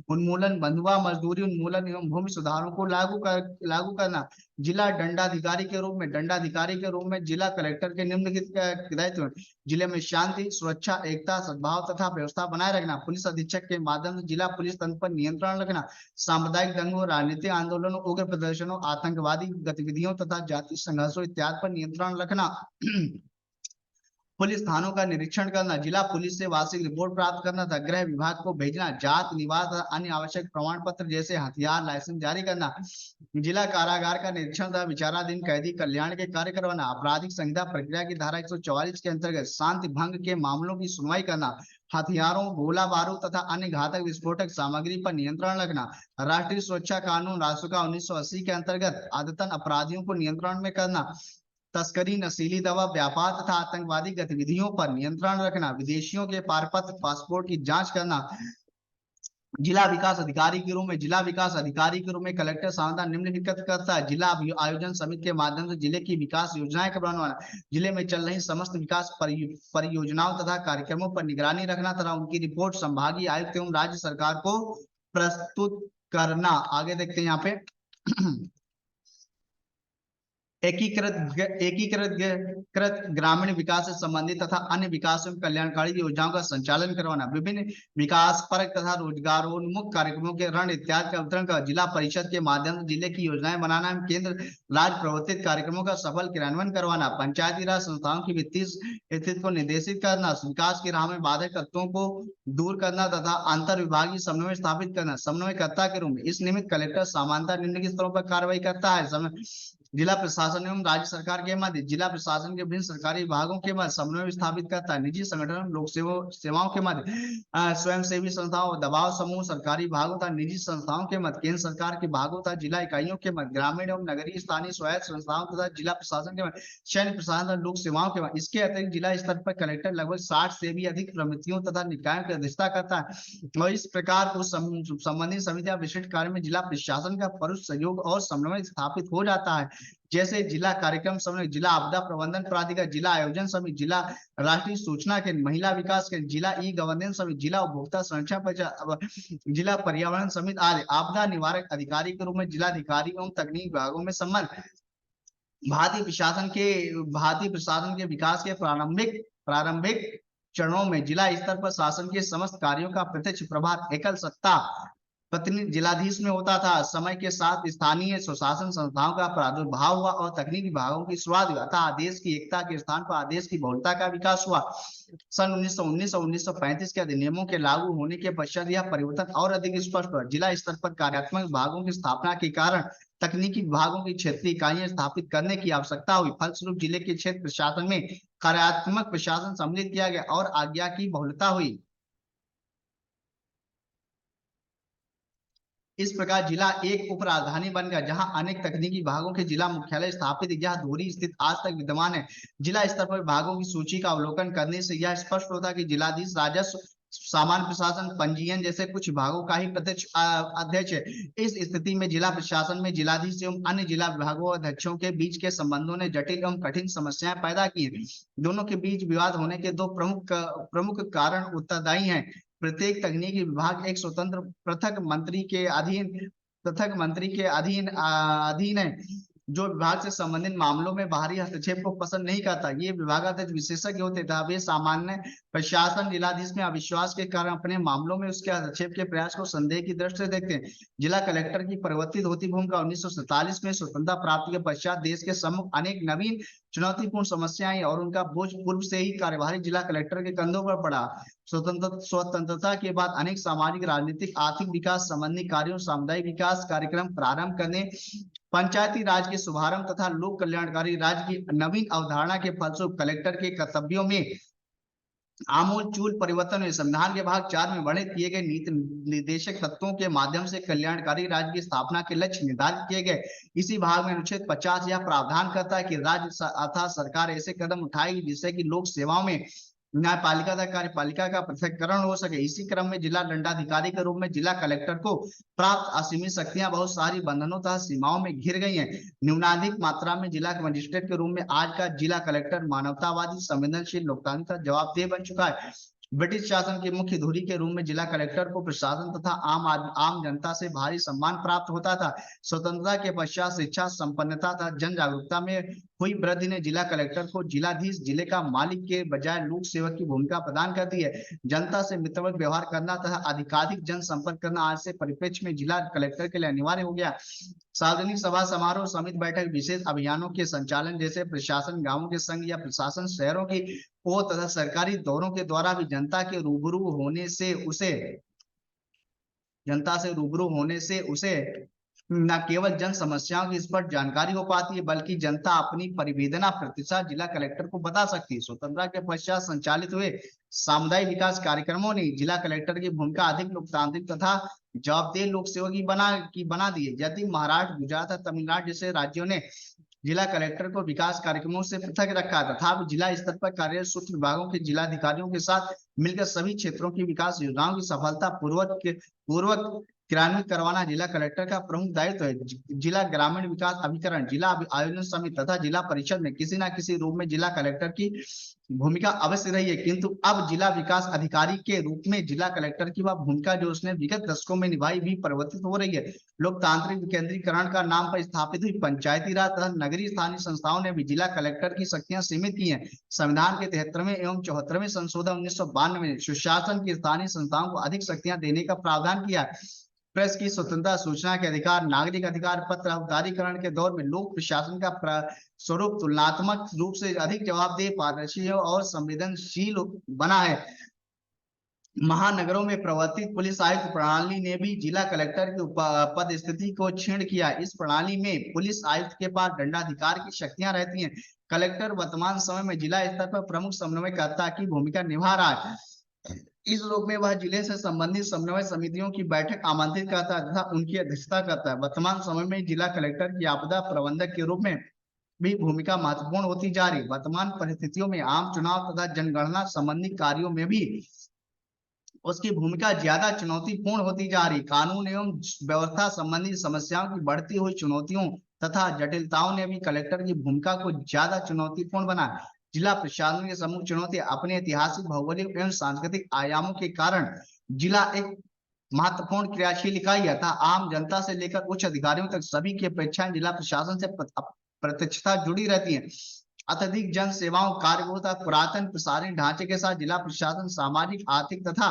उन्मूलन, बंधुआ मजदूरी उन्मूलन एवं भूमि सुधारों को लागू करना, दंडाधिकारी के रूप में जिला कलेक्टर के निम्नलिखित दायित्व: जिले में शांति, सुरक्षा, एकता, सद्भाव तथा व्यवस्था बनाए रखना, पुलिस अधीक्षक के माध्यम से जिला पुलिस तंत्र पर नियंत्रण रखना, सांप्रदायिक दंगों, राजनीतिक आंदोलनों, उग्र प्रदर्शनों, आतंकवादी गतिविधियों तथा जातीय संघर्षों इत्यादि पर नियंत्रण रखना, पुलिस थानों का निरीक्षण करना, जिला पुलिस से वार्षिक रिपोर्ट प्राप्त करना था, गृह विभाग को भेजना, जात, निवास, अन्य आवश्यक प्रमाण पत्र जैसे हथियार लाइसेंस जारी करना, जिला कारागार का निरीक्षण तथा विचाराधीन कैदी कल्याण के कार्य करवाना, आपराधिक संहिता प्रक्रिया की धारा 144 के अंतर्गत शांति भंग के मामलों की सुनवाई करना, हथियारों, गोला बारूद तथा अन्य घातक विस्फोटक सामग्री पर नियंत्रण रखना, राष्ट्रीय सुरक्षा कानून रासुका 1980 के अंतर्गत आदतन अपराधियों को नियंत्रण में करना, तस्करी, नशीली दवा व्यापार तथा आतंकवादी गतिविधियों पर नियंत्रण रखना, विदेशियों के पारपत्र, पासपोर्ट की जांच करना, जिला विकास अधिकारी के रूप में कलेक्टर सावधान निम्नलिखित करता है: जिला आयोजन समिति के माध्यम से जिले की विकास योजनाएं बनवाना, जिले में चल रही समस्त विकास परियोजनाओं तथा कार्यक्रमों पर निगरानी रखना तथा उनकी रिपोर्ट संभागीय आयुक्त एवं राज्य सरकार को प्रस्तुत करना। आगे देखते हैं यहाँ पे एकीकृत ग्रामीण विकास से संबंधित तथा अन्य विकास एवं कल्याणकारी योजनाओं का संचालन करवाना, विभिन्न विकास परक तथा रोजगारोन्मुख कार्यक्रमों के ऋण इत्यादि का वितरण कर जिला परिषद के माध्यम से जिले की योजनाएं बनाना एवं केंद्र राज्य प्रवर्तित कार्यक्रमों का सफल क्रियान्वयन करवाना, पंचायती राज संस्थाओं की वित्तीय स्थिति को निर्देशित करना, विकास की राह में बाधक तत्वों को दूर करना तथा अंतर विभागीय समन्वय स्थापित करना, समन्वयकर्ता के रूप में इस निमित्त कलेक्टर सामान्यतः निम्नलिखित स्तरों पर कार्रवाई करता है: जिला प्रशासन एवं राज्य सरकार के मध्य, जिला प्रशासन के विभिन्न सरकारी विभागों के मध्य समन्वय स्थापित करता है, निजी संगठन, लोक सेवाओं के मध्य, स्वयंसेवी संस्थाओं, दबाव समूह, सरकारी विभागों तथा निजी संस्थाओं के मध्य, केंद्र सरकार के विभागों तथा जिला इकाइयों के मध्य, ग्रामीण एवं नगरीय स्थानीय स्वायत्त संस्थाओं तथा जिला प्रशासन के मध्य, सैन्य प्रशासन तथा लोक सेवाओं के मध्य। इसके अतिरिक्त जिला स्तर पर कलेक्टर लगभग 60 से भी अधिक समितियों तथा निकायों की अध्यक्षता करता है और इस प्रकार उस संबंधित समितियां विशिष्ट कार्य में जिला प्रशासन का परोक्ष सहयोग और समन्वय स्थापित हो जाता है, जैसे जिला कार्यक्रम समन्वय, जिला आपदा प्रबंधन प्राधिकार, जिला आयोजन समिति, जिला राष्ट्रीय सूचना के महिला विकास के, जिला ई गवर्नेंस समिति, जिला उपभोक्ता संरक्षण परिषद, जिला पर्यावरण समिति आदि। आपदा निवारक अधिकारी के रूप में जिलाधिकारी एवं तकनीकी विभागों में संबंध, भारतीय प्रशासन के विकास के प्रारंभिक चरणों में जिला स्तर पर शासन के समस्त कार्यों का प्रत्यक्ष प्रभार, एकल सत्ता प्रतिनिधि जिलाधीश में होता था। समय के साथ स्थानीय स्वशासन संस्थाओं का प्रादुर्भाव हुआ और तकनीकी विभागों की शुरुआत हुई, अतः आदेश की एकता के स्थान पर आदेश की बहुलता का विकास हुआ। सन 1919 और 1935 के अधिनियमों के लागू होने के पश्चात यह परिवर्तन और अधिक स्पष्ट हुआ। जिला स्तर पर कार्यात्मक विभागों की स्थापना के कारण तकनीकी विभागों की क्षेत्रीय इकाइयां स्थापित करने की आवश्यकता हुई। फलस्वरूप जिले के क्षेत्र प्रशासन में कार्यात्मक प्रशासन सम्मिलित किया गया और आज्ञा की बहुलता हुई। इस प्रकार जिला एक उप राजधानी बन गया जहां अनेक तकनीकी विभागों के जिला मुख्यालय स्थापित। यह धुरी स्थित आज तक विद्यमान है। जिला स्तर पर विभागों की सूची का अवलोकन करने से यह स्पष्ट होता है कि जिलाधीश राजस्व, सामान्य प्रशासन, पंजीयन जैसे कुछ विभागों का ही प्रत्यक्ष अध्यक्ष है। इस स्थिति में जिला प्रशासन में जिलाधीश एवं अन्य जिला विभागों अध्यक्षों के बीच के संबंधों ने जटिल एवं कठिन समस्याएं पैदा की हैं। दोनों के बीच विवाद होने के दो प्रमुख कारण उत्तरदायी हैं। प्रत्येक तकनीकी विभाग एक स्वतंत्र पृथक मंत्री के अधीन है, जो विभाग से संबंधित मामलों में बाहरी हस्तक्षेप को पसंद नहीं करता। ये विभागाध्यक्ष विशेषज्ञ होते थे। वे सामान्य प्रशासन जिलाधीश में अविश्वास के कारण अपने मामलों में उसके हस्तक्षेप के प्रयास को संदेह की दृष्टि से देखते हैं। जिला कलेक्टर की परिवर्तित होती भूमिका 1947 में स्वतंत्रता प्राप्ति के पश्चात देश के सम्मुख अनेक नवीन चुनौतीपूर्ण समस्याएं और उनका बोझ पूर्व से ही कार्यभारी जिला कलेक्टर के कंधों पर पड़ा। स्वतंत्रता के बाद अनेक सामाजिक, राजनीतिक, आर्थिक विकास संबंधी कार्यों, सामुदायिक विकास कार्यक्रम प्रारंभ करने, पंचायती राज के शुभारंभ तथा लोक कल्याणकारी राज्य की नवीन अवधारणा के फलस्वरूप कलेक्टर के कर्तव्यों में आमूलचूल परिवर्तन हुए। संविधान के भाग 4 में वर्णित किए गए नीति निर्देशक तत्वों के माध्यम से कल्याणकारी राज्य की स्थापना के लक्ष्य निर्धारित किए गए। इसी भाग में अनुच्छेद 50 यह प्रावधान करता है कि राज्य अर्थात सरकार ऐसे कदम उठाएगी जिससे कि लोक सेवाओं में न्यायपालिका तथा कार्यपालिका का पृथक्करण हो सके। इसी क्रम में जिला दंडाधिकारी के रूप में जिला कलेक्टर को प्राप्त असीमित शक्तियां बहुत सारी बंधनों तथा सीमाओं में घिर गई हैं। न्यूनाधिक मात्रा में जिला मजिस्ट्रेट के रूप में आज का जिला कलेक्टर मानवतावादी, संवेदनशील, लोकतांत्रिक, जवाबदेह बन चुका है। ब्रिटिश शासन की मुख्य धुरी के रूप में जिला कलेक्टर को प्रशासन तथा आम जनता से भारी सम्मान प्राप्त होता था। स्वतंत्रता के पश्चात शिक्षा, संपन्नता तथा जन जागरूकता में हुई वृद्धि ने जिला कलेक्टर को जिलाधीश, जिले का मालिक के बजाय लोक सेवक की भूमिका प्रदान कर दी है। जनता से मित्रवत व्यवहार करना तथा अधिकाधिक जन संपर्क करना आज से परिप्रेक्ष्य में जिला कलेक्टर के लिए अनिवार्य हो गया। सार्वजनिक सभा समारोह, समिति बैठक, विशेष अभियानों के संचालन जैसे प्रशासन गांवों के संघ या प्रशासन शहरों की ओर तथा सरकारी दौरों के द्वारा भी जनता से रूबरू होने से उसे न केवल जन समस्याओं की स्पष्ट जानकारी हो पाती है बल्कि जनता अपनी परिवेदना प्रतिशत जिला कलेक्टर को बता सकती है। स्वतंत्रता के पश्चात संचालित हुए सामुदायिक विकास कार्यक्रमों ने जिला कलेक्टर की भूमिका अधिक लोकतांत्रिक तथा जवाबदेह लोक सेवा की बना दी है। यदि महाराष्ट्र, गुजरात और तमिलनाडु जैसे राज्यों ने जिला कलेक्टर को विकास कार्यक्रमों से पृथक रखा तथा जिला स्तर पर कार्यरत सूक्ष्म विभागों के जिलाधिकारियों के साथ मिलकर सभी क्षेत्रों की विकास योजनाओं की सफलता पूर्वक क्रियान्वित करवाना जिला कलेक्टर का प्रमुख दायित्व है। जिला ग्रामीण विकास अभिकरण, जिला आयोजन समिति तथा जिला परिषद में किसी न किसी रूप में जिला कलेक्टर की भूमिका अवश्य रही है, किंतु अब जिला विकास अधिकारी के रूप में जिला कलेक्टर की वह भूमिका जो उसने विगत दशकों में निभाई भी परिवर्तित हो रही है। लोकतांत्रिक विकेंद्रीकरण का नाम पर स्थापित हुई पंचायती राज तथा नगरीय स्थानीय संस्थाओं ने भी जिला कलेक्टर की शक्तियां सीमित की हैं। संविधान के 73वें एवं 74वें संशोधन 1992 में सुशासन की स्थानीय संस्थाओं को अधिक शक्तियां देने का प्रावधान किया है। प्रेस की स्वतंत्रता, सूचना के अधिकार, नागरिक अधिकार, पत्र उदारीकरण के दौर में लोक प्रशासन का स्वरूप तुलनात्मक रूप से अधिक जवाबदेह, पारदर्शी और संवेदनशील बना है। महानगरों में प्रवर्तित पुलिस आयुक्त प्रणाली ने भी जिला कलेक्टर की पद स्थिति को क्षीण किया। इस प्रणाली में पुलिस आयुक्त के पास दंडाधिकार की शक्तियां रहती हैं। कलेक्टर वर्तमान समय में जिला स्तर पर प्रमुख समन्वयकर्ता की भूमिका निभा रहा है। इस रूप में वह जिले से संबंधित समन्वय समितियों की बैठक आमंत्रित करता है तथा उनकी अध्यक्षता करता है। वर्तमान समय में जिला कलेक्टर की आपदा प्रबंधक के रूप में भी भूमिका महत्वपूर्ण होती जा रही है। वर्तमान परिस्थितियों में आम चुनाव तथा जनगणना संबंधी कार्यों में भी उसकी भूमिका ज्यादा चुनौतीपूर्ण होती जा रही। कानून एवं व्यवस्था संबंधी समस्याओं की बढ़ती हुई चुनौतियों तथा जटिलताओं ने भी कलेक्टर की भूमिका को ज्यादा चुनौतीपूर्ण बनाया। जिला प्रशासन की प्रमुख चुनौती अपने ऐतिहासिक, भौगोलिक एवं सांस्कृतिक आयामों के कारण जिला एक महत्वपूर्ण क्रियाशील इकाई है तथा आम जनता से लेकर उच्च अधिकारियों तक सभी की अपेक्षाएं जिला प्रशासन से प्रत्यक्षता जुड़ी रहती है। अत्यधिक जन सेवाओं, कार्यबहुल तथा पुरातन प्रशासनिक ढांचे के साथ जिला प्रशासन सामाजिक, आर्थिक तथा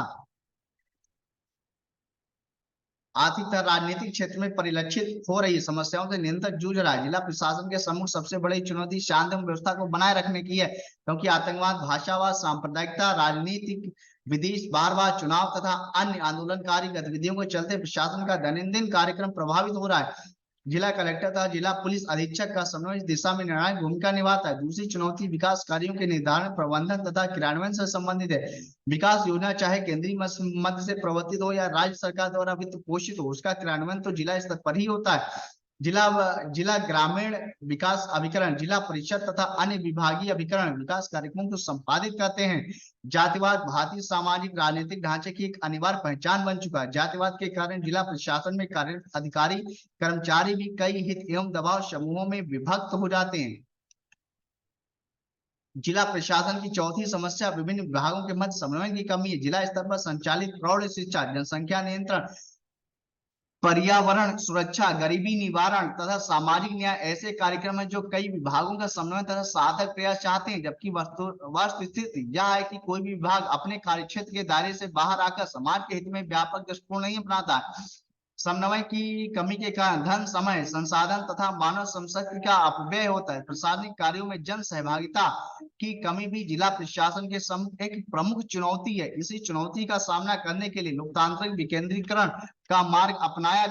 आर्थिक तथा राजनीतिक क्षेत्र में परिलक्षित हो रही समस्याओं से निरंतर जूझ रहा है। जिला प्रशासन के सम्मुख सबसे बड़ी चुनौती शांति एवं व्यवस्था को बनाए रखने की है, क्योंकि आतंकवाद, भाषावाद, सांप्रदायिकता, राजनीतिक विदेश, बार-बार चुनाव तथा अन्य आंदोलनकारी गतिविधियों के चलते प्रशासन का दैनंदिन कार्यक्रम प्रभावित हो रहा है। जिला कलेक्टर तथा जिला पुलिस अधीक्षक का समन्वय इस दिशा में निर्णायक भूमिका निभाता है। दूसरी चुनौती विकास कार्यों के निर्धारण, प्रबंधन तथा क्रियान्वयन से संबंधित है। विकास योजना चाहे केंद्रीय मद से प्रवर्तित हो या राज्य सरकार द्वारा वित्त पोषित हो, उसका क्रियान्वयन तो जिला स्तर पर ही होता है। जिला ग्रामीण विकास अभिकरण, जिला परिषद तथा अन्य विभागीय अभिकरण विकास कार्यक्रमों को संपादित करते हैं। जातिवाद भारतीय सामाजिक राजनीतिक ढांचे की एक अनिवार्य पहचान बन चुका है। जातिवाद के कारण जिला प्रशासन में कार्यरत अधिकारी कर्मचारी भी कई हित एवं दबाव समूहों में विभक्त हो जाते हैं। जिला प्रशासन की चौथी समस्या विभिन्न विभागों के मध्य समन्वय की कमी है। जिला स्तर पर संचालित प्रौढ़ शिक्षा, जनसंख्या नियंत्रण, पर्यावरण सुरक्षा, गरीबी निवारण तथा सामाजिक न्याय ऐसे कार्यक्रम हैं जो कई विभागों का समन्वय तथा सार्थक प्रयास चाहते हैं। जबकि वस्तुस्थिति यह है कि कोई भी विभाग अपने कार्यक्षेत्र के दायरे से बाहर आकर समाज के हित में व्यापक दृष्टिकोण नहीं अपनाता है। समन्वय की कमी के कारण धन, समय, संसाधन तथा मानव संसाधन का अपव्यय होता है। प्रशासनिक कार्यों में जन सहभागिता की कमी भी जिला प्रशासन के एक प्रमुख चुनौती है। इसी चुनौती का सामना करने के लिए लोकतांत्रिक विकेंद्रीकरण का मार्ग अपनाया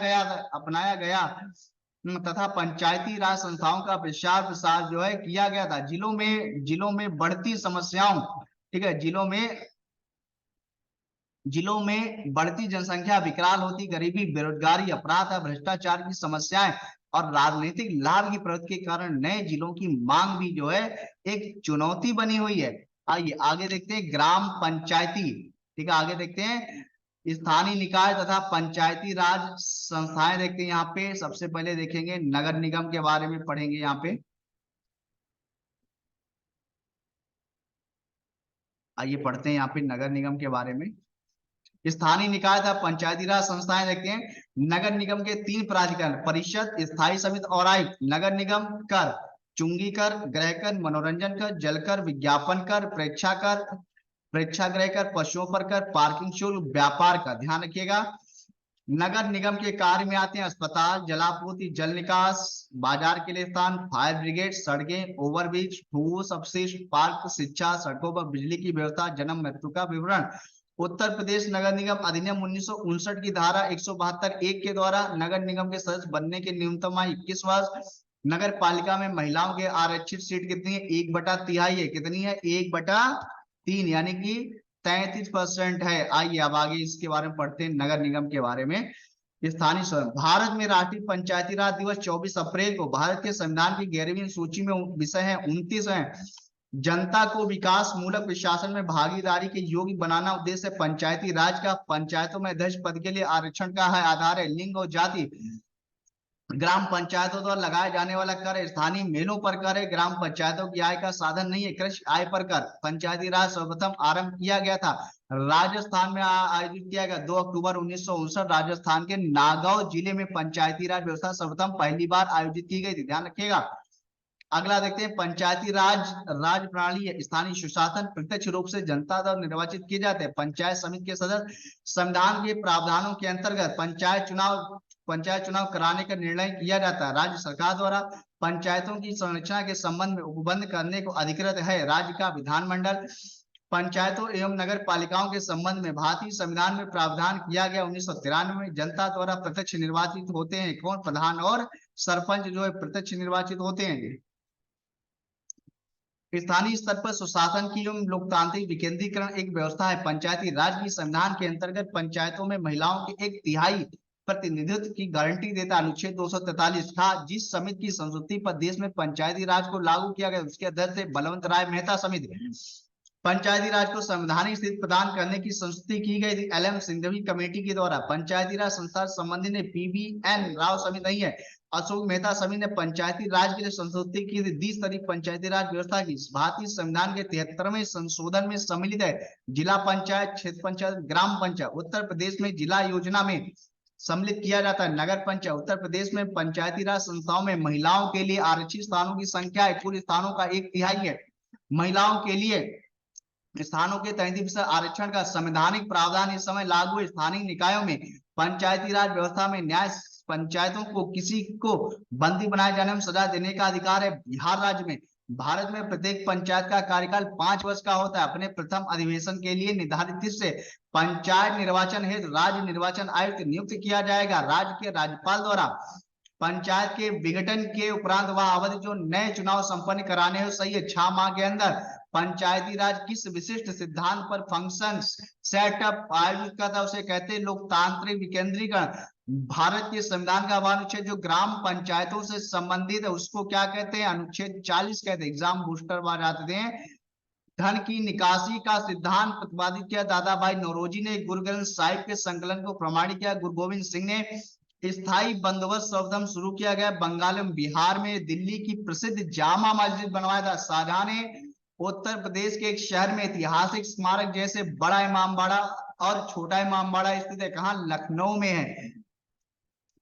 गया तथा पंचायती राज संस्थाओं का प्रचार प्रसार जो है किया गया था। जिलों में बढ़ती समस्याओं, ठीक है, जिलों में बढ़ती जनसंख्या, विकराल होती गरीबी, बेरोजगारी, अपराध और भ्रष्टाचार की समस्याएं और राजनीतिक लाभ की प्रवृत्ति के कारण नए जिलों की मांग भी जो है एक चुनौती बनी हुई है। आइए आगे देखते हैं ग्राम पंचायती, ठीक है, आगे देखते हैं स्थानीय निकाय तथा पंचायती राज संस्थाएं देखते हैं। यहाँ पे सबसे पहले देखेंगे नगर निगम के बारे में पढ़ेंगे। यहाँ पे आइए पढ़ते हैं यहाँ पे नगर निगम के बारे में। स्थानीय निकाय तथा पंचायती राज संस्थाएं देखते हैं। नगर निगम के 3 प्राधिकरण, परिषद, स्थायी समिति और आयुक्त। नगर निगम कर, चुंगी कर, गृह कर, मनोरंजन कर, जल कर, विज्ञापन कर, प्रेक्षागृह कर, पशुओं पर कर, पार्किंग शुल्क, व्यापार का ध्यान रखिएगा। नगर निगम के कार्य में आते हैं अस्पताल, जलापूर्ति, जल निकास, बाजार के लिए स्थान, फायर ब्रिगेड, सड़कें, ओवरब्रिज, ठोस अपशिष्ट, पार्क, शिक्षा, सड़कों पर बिजली की व्यवस्था, जन्म मृत्यु का विवरण। उत्तर प्रदेश नगर निगम अधिनियम 1959 की धारा 172(1) के द्वारा नगर निगम के सदस्य बनने के न्यूनतम आयु 21 वर्ष। नगर पालिका में महिलाओं के आरक्षित सीट कितनी है? 1/3 है। कितनी है? 1/3 यानी कि 33% है। आइए अब आगे इसके बारे में पढ़ते हैं नगर निगम के बारे में। स्थानीय स्वयं, भारत में राष्ट्रीय पंचायती राज दिवस 24 अप्रैल को भारत के संविधान की 11वीं सूची में विषय है 29 है। जनता को विकास मूलक प्रशासन में भागीदारी के योग्य बनाना उद्देश्य पंचायती राज का। पंचायतों में अध्यक्ष पद के लिए आरक्षण का है आधार है लिंग और जाति। ग्राम पंचायतों द्वारा लगाए जाने वाला कर स्थानीय मेलों पर कर है। ग्राम पंचायतों की आय का साधन नहीं है, कृषि आय पर कर। पंचायती राज सर्वप्रथम आरंभ किया गया था राजस्थान में, आयोजित किया गया 2 अक्टूबर 1959। राजस्थान के नागौर जिले में पंचायती राज व्यवस्था सर्वप्रथम पहली बार आयोजित की गई थी, ध्यान रखिएगा। अगला देखते हैं पंचायती राज प्रणाली है। स्थानीय सुशासन प्रत्यक्ष रूप से जनता द्वारा निर्वाचित किए जाते हैं। पंचायत समिति के सदस्य संविधान के प्रावधानों के अंतर्गत पंचायत चुनाव कराने का निर्णय किया जाता है। राज्य सरकार द्वारा पंचायतों की संरचना के संबंध में उपबंध करने को अधिकृत है राज्य का विधानमंडल। पंचायतों एवं नगर पालिकाओं के संबंध में भारतीय संविधान में प्रावधान किया गया 1993 में। जनता द्वारा प्रत्यक्ष निर्वाचित होते हैं। कौन? प्रधान और सरपंच जो है प्रत्यक्ष निर्वाचित होते हैं। स्थानीय स्तर पर सुशासन की एवं लोकतांत्रिक विकेंद्रीकरण एक व्यवस्था है। पंचायती राज की संविधान के अंतर्गत पंचायतों में महिलाओं के 1/3 प्रतिनिधित्व की गारंटी देता अनुच्छेद 243 था। जिस समिति की संस्तुति पर देश में पंचायती राज को लागू किया गया उसके अध्यक्ष थे बलवंत राय मेहता समिति। पंचायती राज को संवैधानिक स्थिति प्रदान करने की संस्तुति की गई थी LM सिंघवी कमेटी के द्वारा। पंचायती राज संस्था संबंधी ने PBN राव समिति नहीं है, अशोक मेहता समिति ने पंचायती राज के लिए संस्तुति की थी। 20 तारीख पंचायती राज व्यवस्था की भारतीय संविधान के 73वें संशोधन में सम्मिलित है। जिला पंचायत, क्षेत्र पंचायत, ग्राम पंचायत उत्तर प्रदेश में जिला योजना में सम्मिलित किया जाता है। नगर पंचायत उत्तर प्रदेश में पंचायती राज संस्थाओं में महिलाओं के लिए आरक्षित स्थानों की संख्या है कुल स्थानों का 1/3 है। महिलाओं के लिए स्थानों के 33% आरक्षण का संवैधानिक प्रावधान इस समय लागू है। स्थानीय निकायों में पंचायती राज व्यवस्था में न्याय पंचायतों को किसी को बंदी बनाए जाने में सजा देने का अधिकार है बिहार राज्य में। भारत में प्रत्येक पंचायत का कार्यकाल 5 वर्ष का होता है। अपने प्रथम अधिवेशन के लिए निर्धारित तिथि से पंचायत निर्वाचन हेतु राज्य निर्वाचन आयुक्त नियुक्त किया जाएगा। राज्य के राज्यपाल द्वारा पंचायत के विघटन के उपरांत वह अवधि जो नए चुनाव संपन्न कराने हो सही है 6 माह के अंदर पंचायती राज किस विशिष्ट सिद्धांत पर फंक्शन सेटअप आयोजित करता है उसे कहते हैं लोकतांत्रिक विकेंद्रीकरण। भारत के संविधान का अनुच्छेद जो ग्राम पंचायतों से संबंधित है उसको क्या कहते हैं, अनुच्छेद 40 कहते हैं। एग्जाम बूस्टर बार आते हैं। धन की निकासी का सिद्धांत प्रतिपादित किया दादा भाई नौरोजी ने। गुरु ग्रंथ साहिब के संकलन को प्रमाणित किया गुरु गोविंद सिंह ने। स्थायी बंदोबस्त सर्वप्रथम शुरू किया गया बंगाल में बिहार में। दिल्ली की प्रसिद्ध जामा मस्जिद बनवाया था शाहजहां ने। उत्तर प्रदेश के एक शहर में ऐतिहासिक स्मारक जैसे बड़ा इमामबाड़ा और छोटा इमामबाड़ा स्थित है, कहाँ, लखनऊ में है।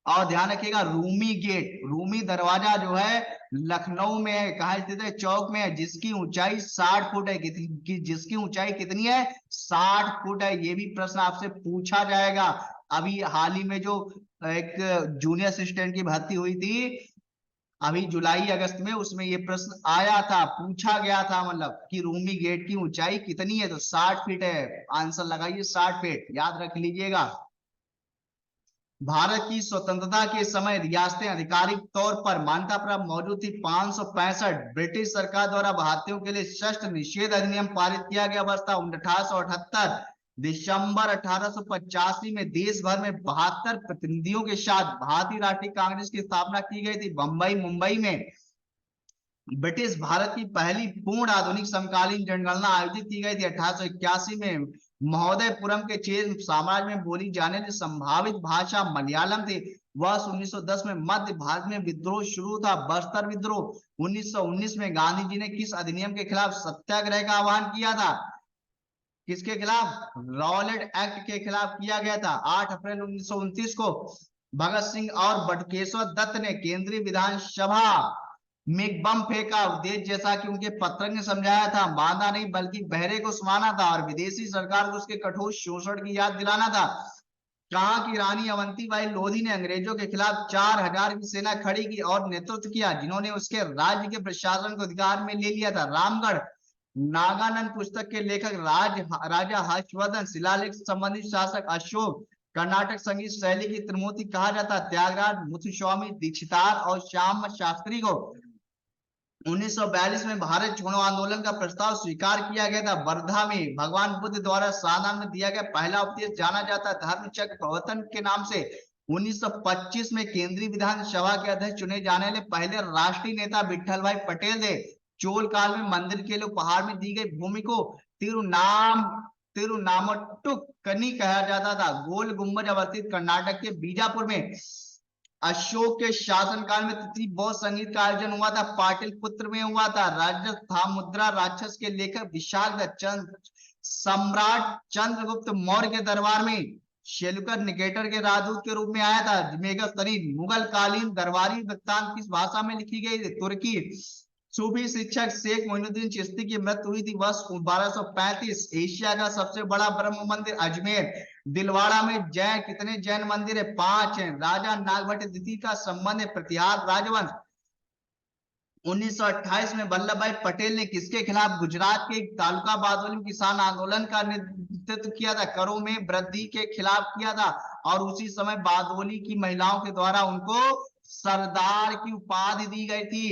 और ध्यान रखिएगा रूमी गेट, रूमी दरवाजा जो है लखनऊ में है, कहाँ स्थित है, चौक में है, जिसकी ऊंचाई 60 फुट है। जिसकी ऊंचाई कितनी है, 60 फुट है। ये भी प्रश्न आपसे पूछा जाएगा। अभी हाल ही में जो एक जूनियर असिस्टेंट की भर्ती हुई थी अभी जुलाई अगस्त में, उसमें ये प्रश्न आया था, पूछा गया था, मतलब कि रूमी गेट की ऊंचाई कितनी है, तो 60 फीट है। आंसर लगाइए 60 फीट, याद रख लीजिएगा। भारत की स्वतंत्रता के समय रियासतें आधिकारिक तौर पर मान्यता प्राप्त मौजूद थी 565। ब्रिटिश सरकार द्वारा भारतीयों के लिए शस्त्र निषेध अधिनियम पारित किया गया वर्ष था 1878। दिसंबर 1885 में देश भर में 72 प्रतिनिधियों के साथ भारतीय राष्ट्रीय कांग्रेस की स्थापना की गई थी मुंबई में। ब्रिटिश भारत की पहली पूर्ण आधुनिक समकालीन जनगणना आयोजित की गई थी 1881 में। महोदयपुरम के चेर साम्राज्य में बोली जाने वाली संभावित भाषा मलयालम थी। वर्ष 1910 में मध्य भारत में विद्रोह शुरू था, बस्तर विद्रोह। 1919 में गांधी जी ने किस अधिनियम के खिलाफ सत्याग्रह का आह्वान किया था, किसके खिलाफ, रॉलेट एक्ट के खिलाफ किया गया था। 8 अप्रैल 1929 को भगत सिंह और बटुकेश्वर दत्त ने केंद्रीय विधानसभा में बम फेंका। उद्देश्य जैसा कि उनके पत्रक ने समझाया था, बांधा नहीं बल्कि बहरे को सुनाना था और विदेशी सरकार को उसके कठोर शोषण की याद दिलाना था। कहा कि रानी अवंतीबाई लोधी ने अंग्रेजों के खिलाफ 4000 की सेना खड़ी की और नेतृत्व किया, जिन्होंने उसके राज्य के प्रशासन को अधिकार में ले लिया था। रामगढ़ नागानंद पुस्तक के लेखक राजा हर्षवर्धन, शिलालेख संबंधित शासक अशोक, कर्नाटक संगीत शैली की त्रिमूर्ति कहा जाता। त्यागराज, मुथुस्वामी दीक्षितार और श्याम शास्त्री को 1942 में भारत छोड़ो आंदोलन का प्रस्ताव स्वीकार किया गया था। वर्धा में भगवान बुद्ध द्वारा साधना में दिया गया पहला उपदेश जाना जाता है धर्मचक्र प्रवर्तन के नाम से। 1925 में केंद्रीय विधानसभा के अध्यक्ष चुने जाने वाले पहले राष्ट्रीय नेता विठल भाई पटेल थे। चोल काल में मंदिर के लिए उपहार में दी गई भूमि को तिरुनामट्टुकनी कहा जाता था। गोल गुंबज अवस्थित कर्नाटक के बीजापुर में अशोक के शासनकाल में तिथि बौद्ध संगीत का आयोजन हुआ था, पाटलिपुत्र में हुआ था। राजस्थान मुद्रा राक्षस के लेखक विशाल सम्राट चंद्रगुप्त मौर्य के दरबार में शेलुकर निकेटर के राजदूत के रूप में आया था। मेघस्तनीन मुगल कालीन दरबारी वृत्तांत किस भाषा में लिखी गई थी, तुर्की। सूफी शिक्षक शेख मोइनुद्दीन चिश्ती की मृत्यु हुई थी वर्ष 1235। एशिया का सबसे बड़ा ब्रह्म मंदिर अजमेर। दिलवाड़ा में जैन कितने जैन मंदिर है, 5 हैं। राजा नागभट्ट द्वितीय का संबंध है प्रतिहार राजवंश। 1928 में वल्लभ भाई पटेल ने किसके खिलाफ गुजरात के तालुका बारडोली में किसान आंदोलन का नेतृत्व किया था, करों में वृद्धि के खिलाफ किया था। और उसी समय बारडोली की महिलाओं के द्वारा उनको सरदार की उपाधि दी गई थी।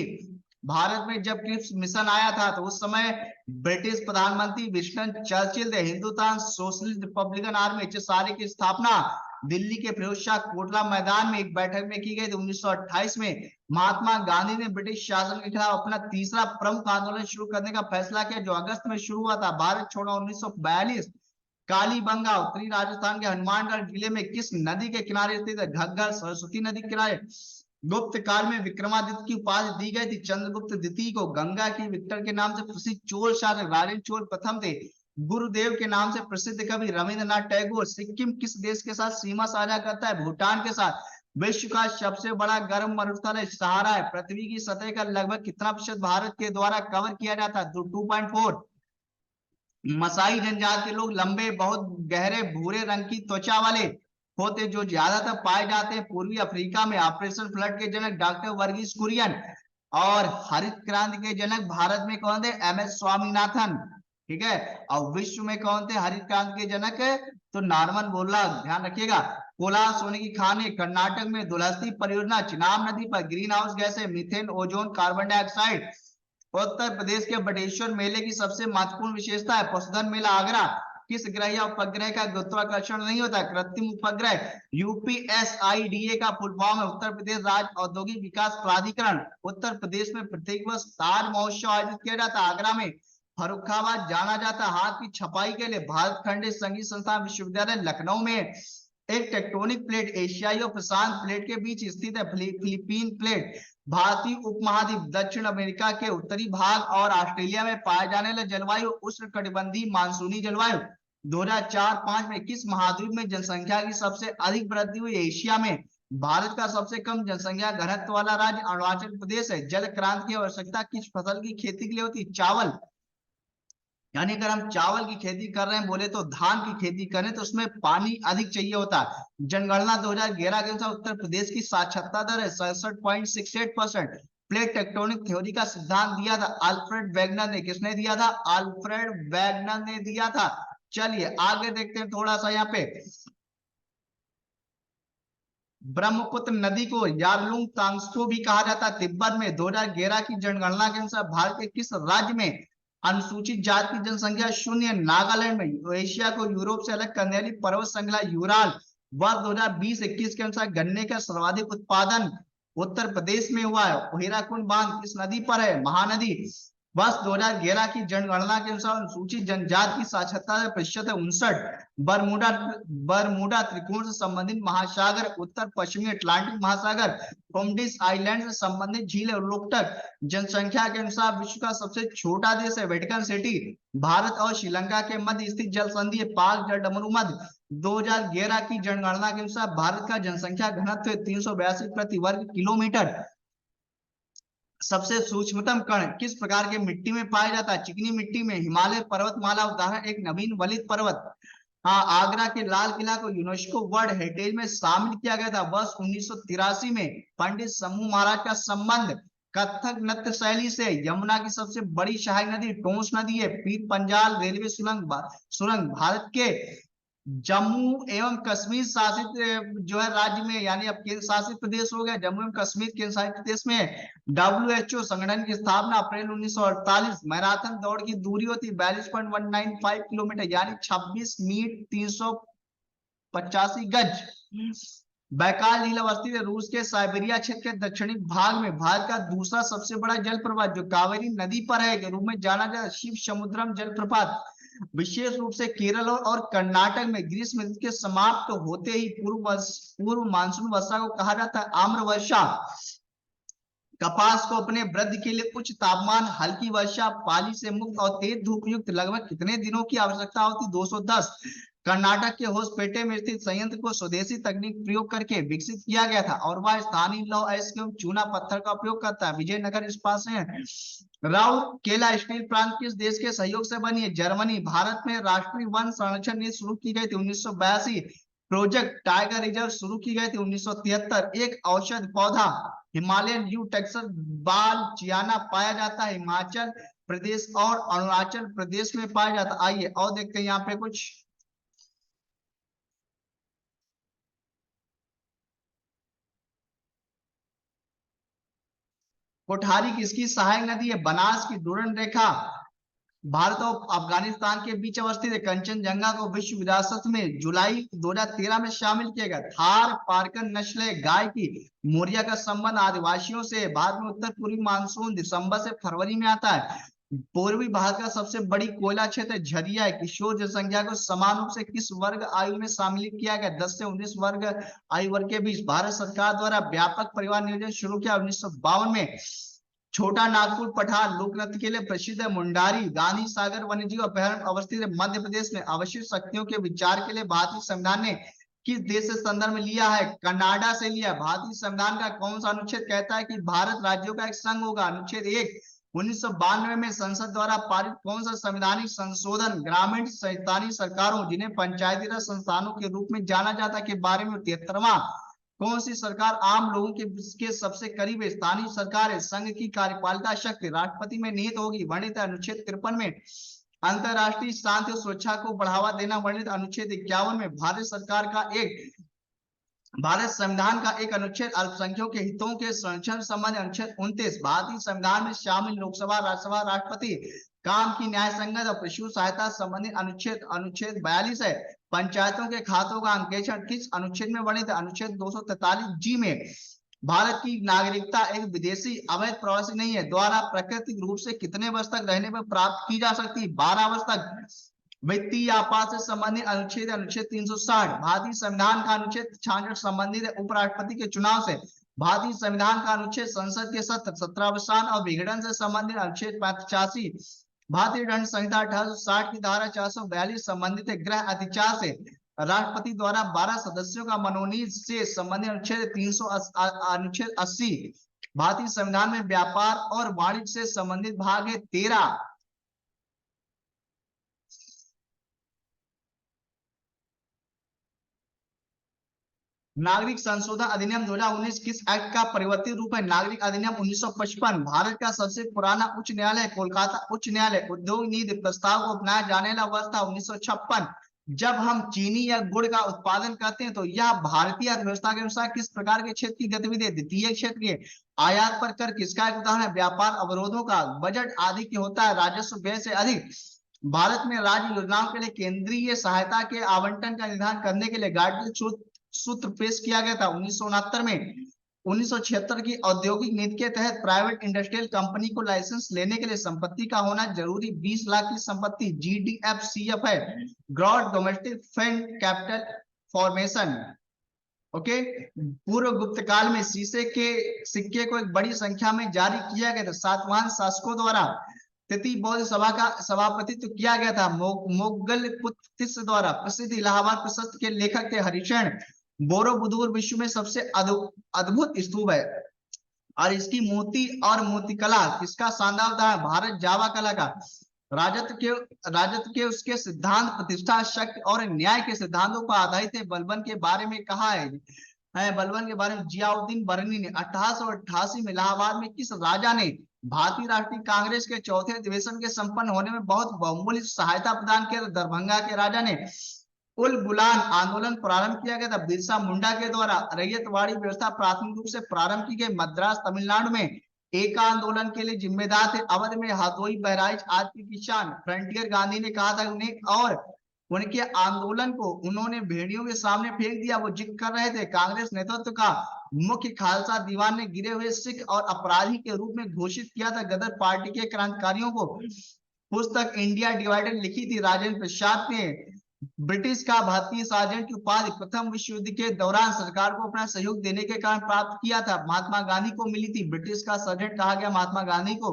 भारत में जब क्रिप्स मिशन आया था तो उस समय ब्रिटिश प्रधानमंत्री विंस्टन चर्चिल थे। Hindustan socialist Republican army HSRA की स्थापना दिल्ली के फिरोज शाह कोटला मैदान में एक बैठक में की गई थी 1928 में। महात्मा गांधी ने ब्रिटिश शासन के खिलाफ अपना तीसरा प्रमुख आंदोलन शुरू करने का फैसला किया, जो अगस्त में शुरू हुआ था। भारत छोड़ो 1942। कालीबंगा उत्तरी राजस्थान के हनुमानगढ़ जिले में किस नदी के किनारे स्थित है, घग्गर सरस्वती नदी के किनारे। गुप्त काल में विक्रमादित्य की उपाधि दी गई थी चंद्रगुप्त द्वितीय को। गंगा की विक्टर के नाम से प्रसिद्ध चोल शासक राजेंद्र चोल प्रथम थे। गुरुदेव के नाम से प्रसिद्ध कवि रविंद्रनाथ टैगोर। सिक्किम किस देश के साथ सीमा साझा करता है, भूटान के साथ। विश्व का सबसे बड़ा गर्म मरुस्थल है सहारा है। पृथ्वी की सतह का लगभग कितना प्रतिशत भारत के द्वारा कवर किया जाता है, 2.4। मसाई जनजाति के लोग लंबे बहुत गहरे भूरे रंग की त्वचा वाले होते जो ज्यादातर पाए जाते हैं पूर्वी अफ्रीका में। ऑपरेशन फ्लड के जनक डॉक्टर वर्गीस कुरियन, और हरित क्रांति के जनक भारत में कौन थे? एमएस स्वामीनाथन। ठीक है। और विश्व में कौन थे हरित क्रांति के जनक? तो नॉर्मन बोरलॉग, ध्यान रखिएगा। कोलार सोने की खाने कर्नाटक में। दुलहस्ती परियोजना चिनाब नदी पर। ग्रीन हाउस गैसें methane, ozone, carbon dioxide. Uttar Pradesh के बटेश्वर मेले की सबसे महत्वपूर्ण विशेषता है पशुधन मेला आगरा। किस ग्रह या उपग्रह का गुरुत्वाकर्षण नहीं होता? कृत्रिम उपग्रह। यूपीएसआईडीए का फुल फॉर्म है उत्तर प्रदेश राज्य औद्योगिक विकास प्राधिकरण। उत्तर प्रदेश में प्रत्येक वर्ष ताज महोत्सव आयोजित किया जाता है आगरा में। फर्रुखाबाद जाना जाता है हाथ की छपाई के लिए। भारत खंड संगीत संस्थान विश्वविद्यालय लखनऊ में। एक टेक्टोनिक प्लेट एशियाई और प्रशांत प्लेट के बीच स्थित है। फिलीपीन प्लेट भारतीय उपमहाद्वीप, दक्षिण अमेरिका के उत्तरी भाग और ऑस्ट्रेलिया में पाए जाने वाले जलवायु उष्णकटिबंधीय मानसूनी जलवायु। 2004-5 में किस महाद्वीप में जनसंख्या की सबसे अधिक वृद्धि हुई? एशिया में। भारत का सबसे कम जनसंख्या घनत्व वाला राज्य अरुणाचल प्रदेश है। जल क्रांति की आवश्यकता किस फसल की खेती के लिए होती? चावल। यानी अगर हम चावल की खेती कर रहे हैं बोले तो धान की खेती करें तो उसमें पानी अधिक चाहिए होता है। जनगणना 2011 के अनुसार उत्तर प्रदेश की साक्षरता दर है 67.68%। प्लेट टेक्टोनिक थ्योरी का सिद्धांत दिया था अल्फ्रेड वेगनर ने। किसने दिया था? अल्फ्रेड वेगनर ने दिया था। चलिए आगे देखते हैं थोड़ा सा यहाँ पे। ब्रह्मपुत्र नदी को यारलुंग तांगस्पो भी कहा जाता है तिब्बत में। 2011 की जनगणना के अनुसार भारत के किस राज्य में अनुसूचित जाति की जनसंख्या शून्य? नागालैंड में। एशिया को यूरोप से अलग करने वाली पर्वत श्रृंखला यूराल। वर्ष 2020-21 के अनुसार गन्ने का सर्वाधिक उत्पादन उत्तर प्रदेश में हुआ है। हीराकुंड बांध किस नदी पर है? महानदी। वर्ष 2011 की जनगणना के अनुसार अनुसूचित जनजाति की साक्षरता प्रतिशत है 59। बरमूडा बरमूडा त्रिकोण से संबंधित महासागर उत्तर पश्चिमी अटलांटिक महासागर। फोमडिस आइलैंड से संबंधित झील है लोकटक। जनसंख्या के अनुसार विश्व का सबसे छोटा देश है वेटिकन सिटी। भारत और श्रीलंका के मध्य स्थित जल संधि है पाक जलडमरू मध्य। 2011 की जनगणना के अनुसार भारत का जनसंख्या घनत्व 382 प्रति वर्ग किलोमीटर। सबसे सूक्ष्मतम कण किस प्रकार के मिट्टी में पाया जाता है? चिकनी मिट्टी में। हिमालय पर्वतमाला उदाहरण एक नवीन वलित पर्वत। हाँ, आगरा के लाल किला को यूनेस्को वर्ल्ड हेरिटेज में शामिल किया गया था वर्ष 1983 में। पंडित शंभू महाराज का संबंध कथक नृत्य शैली से। यमुना की सबसे बड़ी सहायक नदी टोंस नदी है। पीर पंजाल रेलवे सुरंग भारत के जम्मू एवं कश्मीर शासित जो है राज्य में, यानी अब केंद्र शासित प्रदेश हो गया जम्मू एवं कश्मीर केंद्र शासित प्रदेश में। WHO संगठन की स्थापना अप्रैल 1948। मैराथन दौड़ की दूरी होती 42.195 किलोमीटर यानी 26 मीट 385 गज। बैकाल झील अवस्थित है रूस के साइबेरिया क्षेत्र के दक्षिणी भाग में। भारत का दूसरा सबसे बड़ा जलप्रपात जो कावेरी नदी पर है के रूप में जाना जाता है शिव समुद्रम जलप्रपात। विशेष रूप से केरल और कर्नाटक में ग्रीष्म ऋतु के समाप्त होते ही पूर्व मानसून वर्षा को कहा जाता है आम्र वर्षा। कपास को अपने वृद्धि के लिए उच्च तापमान, हल्की वर्षा, पानी से मुक्त और तेज धूप युक्त लगभग कितने दिनों की आवश्यकता होती? 210। कर्नाटक के होसपेटे में स्थित संयंत्र को स्वदेशी तकनीक प्रयोग करके विकसित किया गया था और वह स्थानीय लौह अयस्क एवं चूना पत्थर का उपयोग करता है। विजयनगर इस्पात संयंत्र। राउरकेला स्टील प्लांट किस देश के सहयोग से बनी है? जर्मनी। भारत में राष्ट्रीय वन संरक्षण नीति शुरू की गई थी 1982। प्रोजेक्ट टाइगर रिजर्व शुरू की गई थी 1973। एक औषध पौधा हिमालयन यू टेक्सस बाल चियाना पाया जाता है हिमाचल प्रदेश और अरुणाचल प्रदेश में पाया जाता है। आइए और देखते हैं यहाँ पे कुछ। कोठारी किसकी सहायक नदी है? बनास की। डूरन रेखा भारत और अफगानिस्तान के बीच अवस्थित है। कंचनजंगा को विश्व विरासत में जुलाई 2013 में शामिल किया गया। थार पारकर नस्ल है गाय की। मोरिया का संबंध आदिवासियों से। भारत में उत्तर पूर्वी मानसून दिसंबर से फरवरी में आता है। पूर्वी भारत का सबसे बड़ी कोयला क्षेत्र झरिया है। किशोर जनसंख्या को समान रूप से किस वर्ग आयु में शामिल किया गया? 10 से 19 वर्ग आयु वर्ग के बीच। भारत सरकार द्वारा व्यापक परिवार नियोजन शुरू किया 1952 में। छोटा नागपुर पठार लोक नृत्य के लिए प्रसिद्ध है। मुंडारी गांधी सागर वन्यजीव अभयारण्य अवस्थित है मध्य प्रदेश में। अवशिष्ट शक्तियों के विचार के लिए भारतीय संविधान ने किस देश से संदर्भ लिया है? कनाडा से लिया। भारतीय संविधान का कौन सा अनुच्छेद कहता है कि भारत राज्यों का एक संघ होगा? अनुच्छेद 1। 1992 में संसद द्वारा पारित कौन सा संवैधानिक संशोधन ग्रामीण स्थानीय सरकारों जिन्हें पंचायती राज संस्थानों के रूप में जाना जाता के बारे में 73वां? कौन सी सरकार आम लोगों के सबसे करीब है? स्थानीय सरकार है। संघ की कार्यपालिका शक्ति राष्ट्रपति में निहित होगी, वर्णित अनुच्छेद 53 में। अंतरराष्ट्रीय शांति और सुरक्षा को बढ़ावा देना, वर्णित अनुच्छेद 51 में। भारत संविधान का एक अनुच्छेद अल्पसंख्यकों के हितों के संरक्षण संबंधी, अनुच्छेद 29। भारतीय संविधान में शामिल लोकसभा, राज्यसभा, राष्ट्रपति काम की न्याय संगत और पशु सहायता संबंधी अनुच्छेद 42 है। पंचायतों के खातों का अंकेक्षण किस अनुच्छेद में वर्णित है? अनुच्छेद 243 में। भारत की नागरिकता एक विदेशी अवैध प्रवासी नहीं है द्वारा प्राकृतिक रूप से कितने वर्ष तक रहने पर प्राप्त की जा सकती है? 12 वर्ष तक। वित्तीय आपात से संबंधित अनुच्छेद 360। भारतीय संविधान का अनुच्छेद 66 संबंधित है उपराष्ट्रपति के चुनाव से। भारतीय संविधान का अनुच्छेद संसद के सत्र, सत्रावसान और विघटन से संबंधित, अनुच्छेद 85। भारतीय दंड संहिता 1860 की धारा 442 संबंधित है गृह अतिचार से। राष्ट्रपति द्वारा 12 सदस्यों का मनोनीत से संबंधित अनुच्छेद 80। भारतीय संविधान में व्यापार और वाणिज्य से संबंधित भाग है 13। नागरिक संशोधन अधिनियम 2019 किस एक्ट का परिवर्तित रूप है? नागरिक अधिनियम 1955। भारत का सबसे पुराना उच्च न्यायालय कोलकाता उच्च न्यायालय। उद्योग नीति प्रस्ताव को अपनाया जाने वाला वर्ष था 1956। जब हम चीनी या गुड़ का उत्पादन करते हैं तो यह भारतीय अर्थव्यवस्था के अनुसार किस प्रकार के क्षेत्र की गतिविधि है? द्वितीय क्षेत्र की। आयात पर कर किसका एक उदाहरण है? व्यापार अवरोधों का। बजट आदि की होता है राजस्व व्यय से अधिक। भारत में राज्य योजनाओं के लिए केंद्रीय सहायता के आवंटन का निर्धारण करने के लिए गाइडलाइन सूत्र पेश किया गया था 1969 में। 1976 की औद्योगिक नीति के तहत प्राइवेट इंडस्ट्रियल कंपनी को लाइसेंस लेने के लिए संपत्ति का होना जरूरी 20 लाख की संपत्ति GDFCF है, gross domestic fund capital formation. Okay. पूर्व गुप्त काल में शीशे के सिक्के को एक बड़ी संख्या में जारी किया गया था। सातवाहन शासकों द्वारा तृतीय बौद्ध सभा का सभापतित्व किया गया था मोगल पुत्र द्वारा। प्रसिद्ध इलाहाबाद प्रशस्त के लेखक थे हरिशरण। बोरोबुदुर विश्व में सबसे अद्भुत स्तूप है और इसकी मोती और मोतीकला किसका शानदार उदाहरण? भारत जावा कला का। राजत्व के उसके सिद्धांत प्रतिष्ठा, शक्ति और न्याय के सिद्धांतों पर आधारित है। बलबन के बारे में कहा है बलबन के बारे में जियाउद्दीन बरनी ने 1888 में इलाहाबाद में किस राजा ने भारतीय राष्ट्रीय कांग्रेस के चौथे अधिवेशन के संपन्न होने में बहुत बहुमूल्य सहायता प्रदान किया? दरभंगा के राजा ने। उल गुलान आंदोलन प्रारंभ किया गया था बिरसा मुंडा के द्वारा। रैयतवाड़ी व्यवस्था प्राथमिक रूप से प्रारंभ की गई मद्रास तमिलनाडु में। एक आंदोलन के लिए जिम्मेदार थे अवध में हथोई बहराइच आदि के किसान। फ्रंटियर गांधी ने कहा था उन्हें और उनके आंदोलन को उन्होंने भेड़ियों के सामने फेंक दिया। वो जिक्र कर रहे थे कांग्रेस नेतृत्व का मुख्य खालसा दीवान ने गिरे हुए सिख और अपराधी के रूप में घोषित किया था गदर पार्टी के क्रांतिकारियों को। पुस्तक इंडिया डिवाइडेड लिखी थी राजेंद्र प्रसाद ने। ब्रिटिश का भारतीय सार्जेंट की उपाधि प्रथम विश्व युद्ध के दौरान सरकार को अपना सहयोग देने के कारण प्राप्त किया था। महात्मा गांधी को मिली थी। ब्रिटिश का सार्जेंट कहा गया महात्मा गांधी को।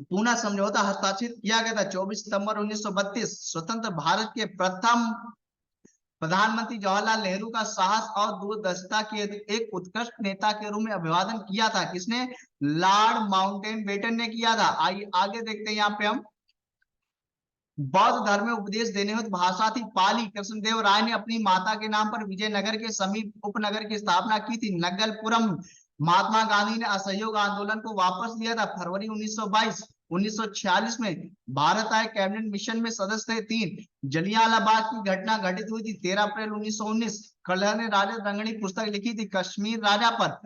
पूना समझौता हस्ताक्षरित किया गया था 24 सितंबर 1932। स्वतंत्र भारत के प्रथम प्रधानमंत्री जवाहरलाल नेहरू का साहस और दूरदर्शिता के एक उत्कृष्ट नेता के रूप में अभिवादन किया था किसने? लॉर्ड माउंटबेटन ने किया था। आइए आगे देखते हैं। यहाँ पे हम बौद्ध धर्म में उपदेश देने हेतु भाषा थी पाली। कृष्णदेव राय ने अपनी माता के नाम पर विजयनगर के समीप उपनगर की स्थापना की थी नगलपुरम। महात्मा गांधी ने असहयोग आंदोलन को वापस लिया था फरवरी 1922। 1946 में भारत आए कैबिनेट मिशन में सदस्य थे 3। जलियांवाला बाग की घटना घटित हुई थी 13 अप्रैल 1919। कलहर ने राजा रंगनी पुस्तक लिखी थी कश्मीर राजा पर।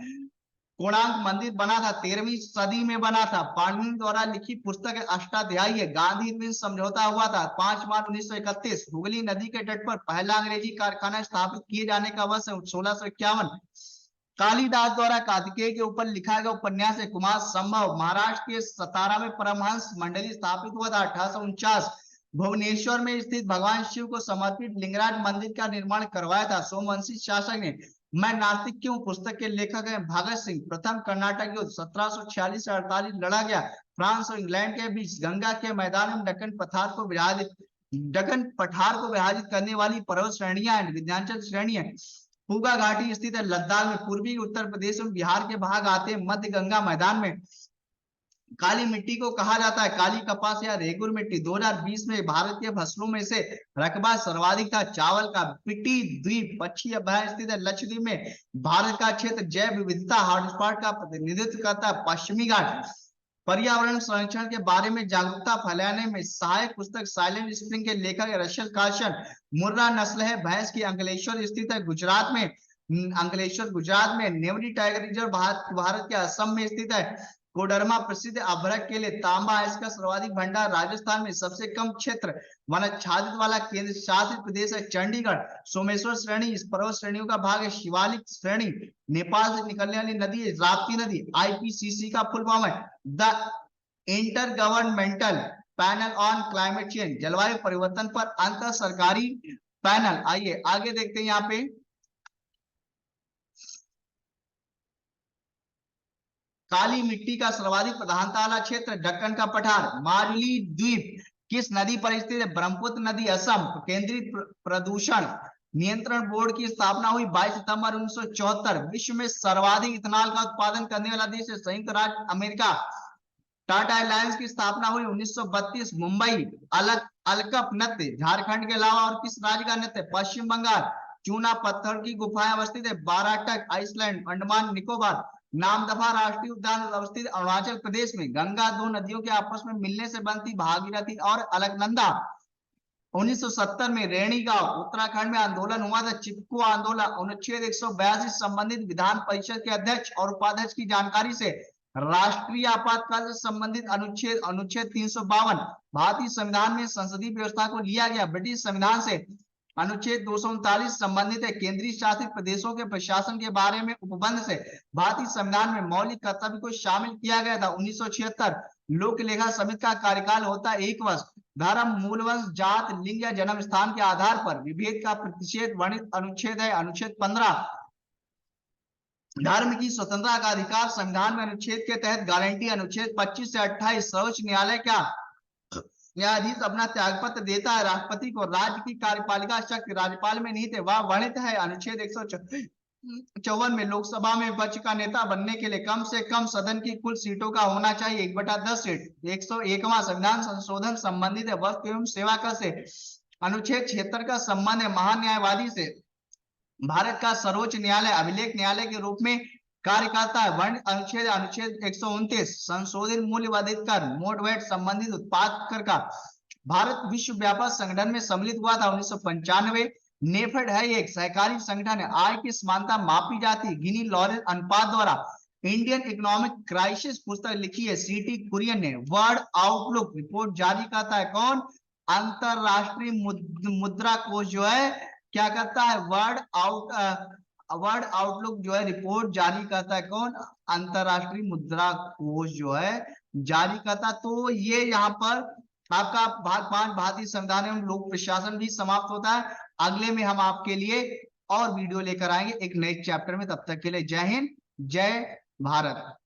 कोणार्क मंदिर बना था 13वीं सदी में बना था। पाणिनि द्वारा लिखी पुस्तक अष्टाध्यायी है। गांधी समझौता हुआ था 5 मार्च 1931। हुगली नदी के तट पर पहला अंग्रेजी कारखाना स्थापित किए जाने का वर्ष है 1651। कालिदास द्वारा कार्तिकेय के ऊपर लिखा गया उपन्यास है कुमार संभव। महाराष्ट्र के सतारा में परमहंस मंडली स्थापित हुआ था 1849। भुवनेश्वर में स्थित भगवान शिव को समर्पित लिंगराज मंदिर का निर्माण करवाया था सोमवंशी शासक ने। मैं नास्तिक क्यों पुस्तक के लेखक हैं भगत सिंह। प्रथम कर्नाटक युद्ध 1746 से 48 लड़ा गया फ्रांस और इंग्लैंड के बीच। गंगा के मैदान में दक्कन पठार को विभाजित करने वाली पर्वत श्रेणियां विंध्याचल श्रेणी है। पूगा घाटी स्थित है लद्दाख में। पूर्वी उत्तर प्रदेश में बिहार के भाग आते हैं मध्य गंगा मैदान में। काली मिट्टी को कहा जाता है काली कपास या रेगुर मिट्टी। 2020 में भारत के फसलों में से रकबा सर्वाधिक था चावल का। पिटी द्वीप पक्षी अभयारण्य स्थित है लक्षद्वीप में। भारत का क्षेत्र जैव विविधता हॉटस्पॉट का प्रतिनिधित्व करता है। पश्चिमी घाट पर्यावरण संरक्षण के बारे में जागरूकता फैलाने में सहायक पुस्तक साइलेंट स्प्रिंग के लेखक रशल कार्सन। मुर्रा नस्ल है भैंस की, अंकलेश्वर स्थित है गुजरात में। अंकलेश्वर गुजरात में। नेवरी टाइगर रिजर्व भारत के असम में स्थित है। कोडरमा प्रसिद्ध अभ्रक के लिए। तांबा इसका सर्वाधिक भंडार राजस्थान में। सबसे कम क्षेत्र वनाच्छादित वाला केंद्र शासित प्रदेश है चंडीगढ़। सोमेश्वर श्रेणी इस पर्वत श्रेणियों का भाग है। शिवालिक श्रेणी नेपाल से निकलने वाली नदी है राप्ती नदी। आईपीसीसी का फुल फॉर्म है the inter governmental panel on climate change, जलवायु परिवर्तन पर अंतर सरकारी पैनल। आइए आगे देखते हैं यहाँ पे। काली मिट्टी का सर्वाधिक प्रधानता वाला क्षेत्र दक्कन का पठार। माजुली द्वीप किस नदी पर स्थित है? ब्रह्मपुत्र नदी असम। केंद्रीय प्रदूषण नियंत्रण बोर्ड की स्थापना हुई 22 सितंबर 1974। विश्व में सर्वाधिक इथेनॉल का उत्पादन करने वाला देश है संयुक्त राज्य अमेरिका। टाटा एलायंस की स्थापना हुई 1932 मुंबई। अलकप नृत्य झारखंड के अलावा और किस राज्य का नृत्य? पश्चिम बंगाल। चूना पत्थर की गुफाएं अवस्थित है बाराटक आइसलैंड अंडमान निकोबार। नामदफा राष्ट्रीय उद्यान अवस्थित अरुणाचल प्रदेश में। गंगा दो नदियों के आपस में मिलने से बनती भागीरथी और अलकनंदा। 1970 में रेणी गांव उत्तराखंड में आंदोलन हुआ था चिपको आंदोलन। अनुच्छेद 182 संबंधित विधान परिषद के अध्यक्ष और उपाध्यक्ष की जानकारी से राष्ट्रीय आपातकाल से संबंधित अनुच्छेद अनुच्छेद 352 भारतीय संविधान में संसदीय व्यवस्था को लिया गया। ब्रिटिश संविधान से अनुच्छेद 239 संबंधित है केंद्रीय शासित प्रदेशों के प्रशासन के बारे में उपबंध से भारतीय संविधान में मौलिक कर्तव्य को शामिल किया गया था। 1976 लोक लेखा समिति का कार्यकाल होता है 1 वर्ष। धर्म मूलवंश जात लिंग या जन्म स्थान के आधार पर विभेद का प्रतिषेध वर्णित अनुच्छेद है अनुच्छेद 15। धर्म की स्वतंत्रता का अधिकार संविधान में अनुच्छेद के तहत गारंटी। अनुच्छेद 25 से 28 सर्वोच्च न्यायालय क्या न्यायाधीश अपना त्यागपत्र देता है राष्ट्रपति को। राज्य की कार्यपालिका शक्ति राज्यपाल में निहित है वह वर्णित है अनुच्छेद 154 में। लोकसभा में विपक्ष का नेता बनने के लिए कम से कम सदन की कुल सीटों का होना चाहिए 1/10 सीट। 101वां संविधान संशोधन संबंधित है वस्तु एवं सेवा कर से। अनुच्छेद 76 का संबंध है महान्यायवादी से। भारत का सर्वोच्च न्यायालय अभिलेख न्यायालय के रूप में कार्य करता है। वर्ण अनुच्छेद अनुच्छेद 129 संशोधित मूल्य वर्धित कर मोडवेट संबंधित उत्पाद कर का। भारत विश्व व्यापार संगठन में सम्मिलित हुआ था 1995। नेफेड है एक सहकारी संगठन है। आय की समानता मापी जाती है गिनी लॉरेंस अनुपात द्वारा। इंडियन इकोनॉमिक क्राइसिस पुस्तक लिखी है सीटी कुरियन ने। वर्ल्ड आउटलुक रिपोर्ट जारी करता है कौन? अंतरराष्ट्रीय मुद्रा कोष जो है क्या करता है? वर्ल्ड आउटलुक जो है रिपोर्ट जारी करता है कौन? अंतरराष्ट्रीय मुद्रा कोष जो है जारी करता। तो ये यहाँ पर आपका भाग 5 भारतीय संविधान एवं लोक प्रशासन भी समाप्त होता है। अगले में हम आपके लिए और वीडियो लेकर आएंगे एक नए चैप्टर में। तब तक के लिए जय हिंद जय भारत।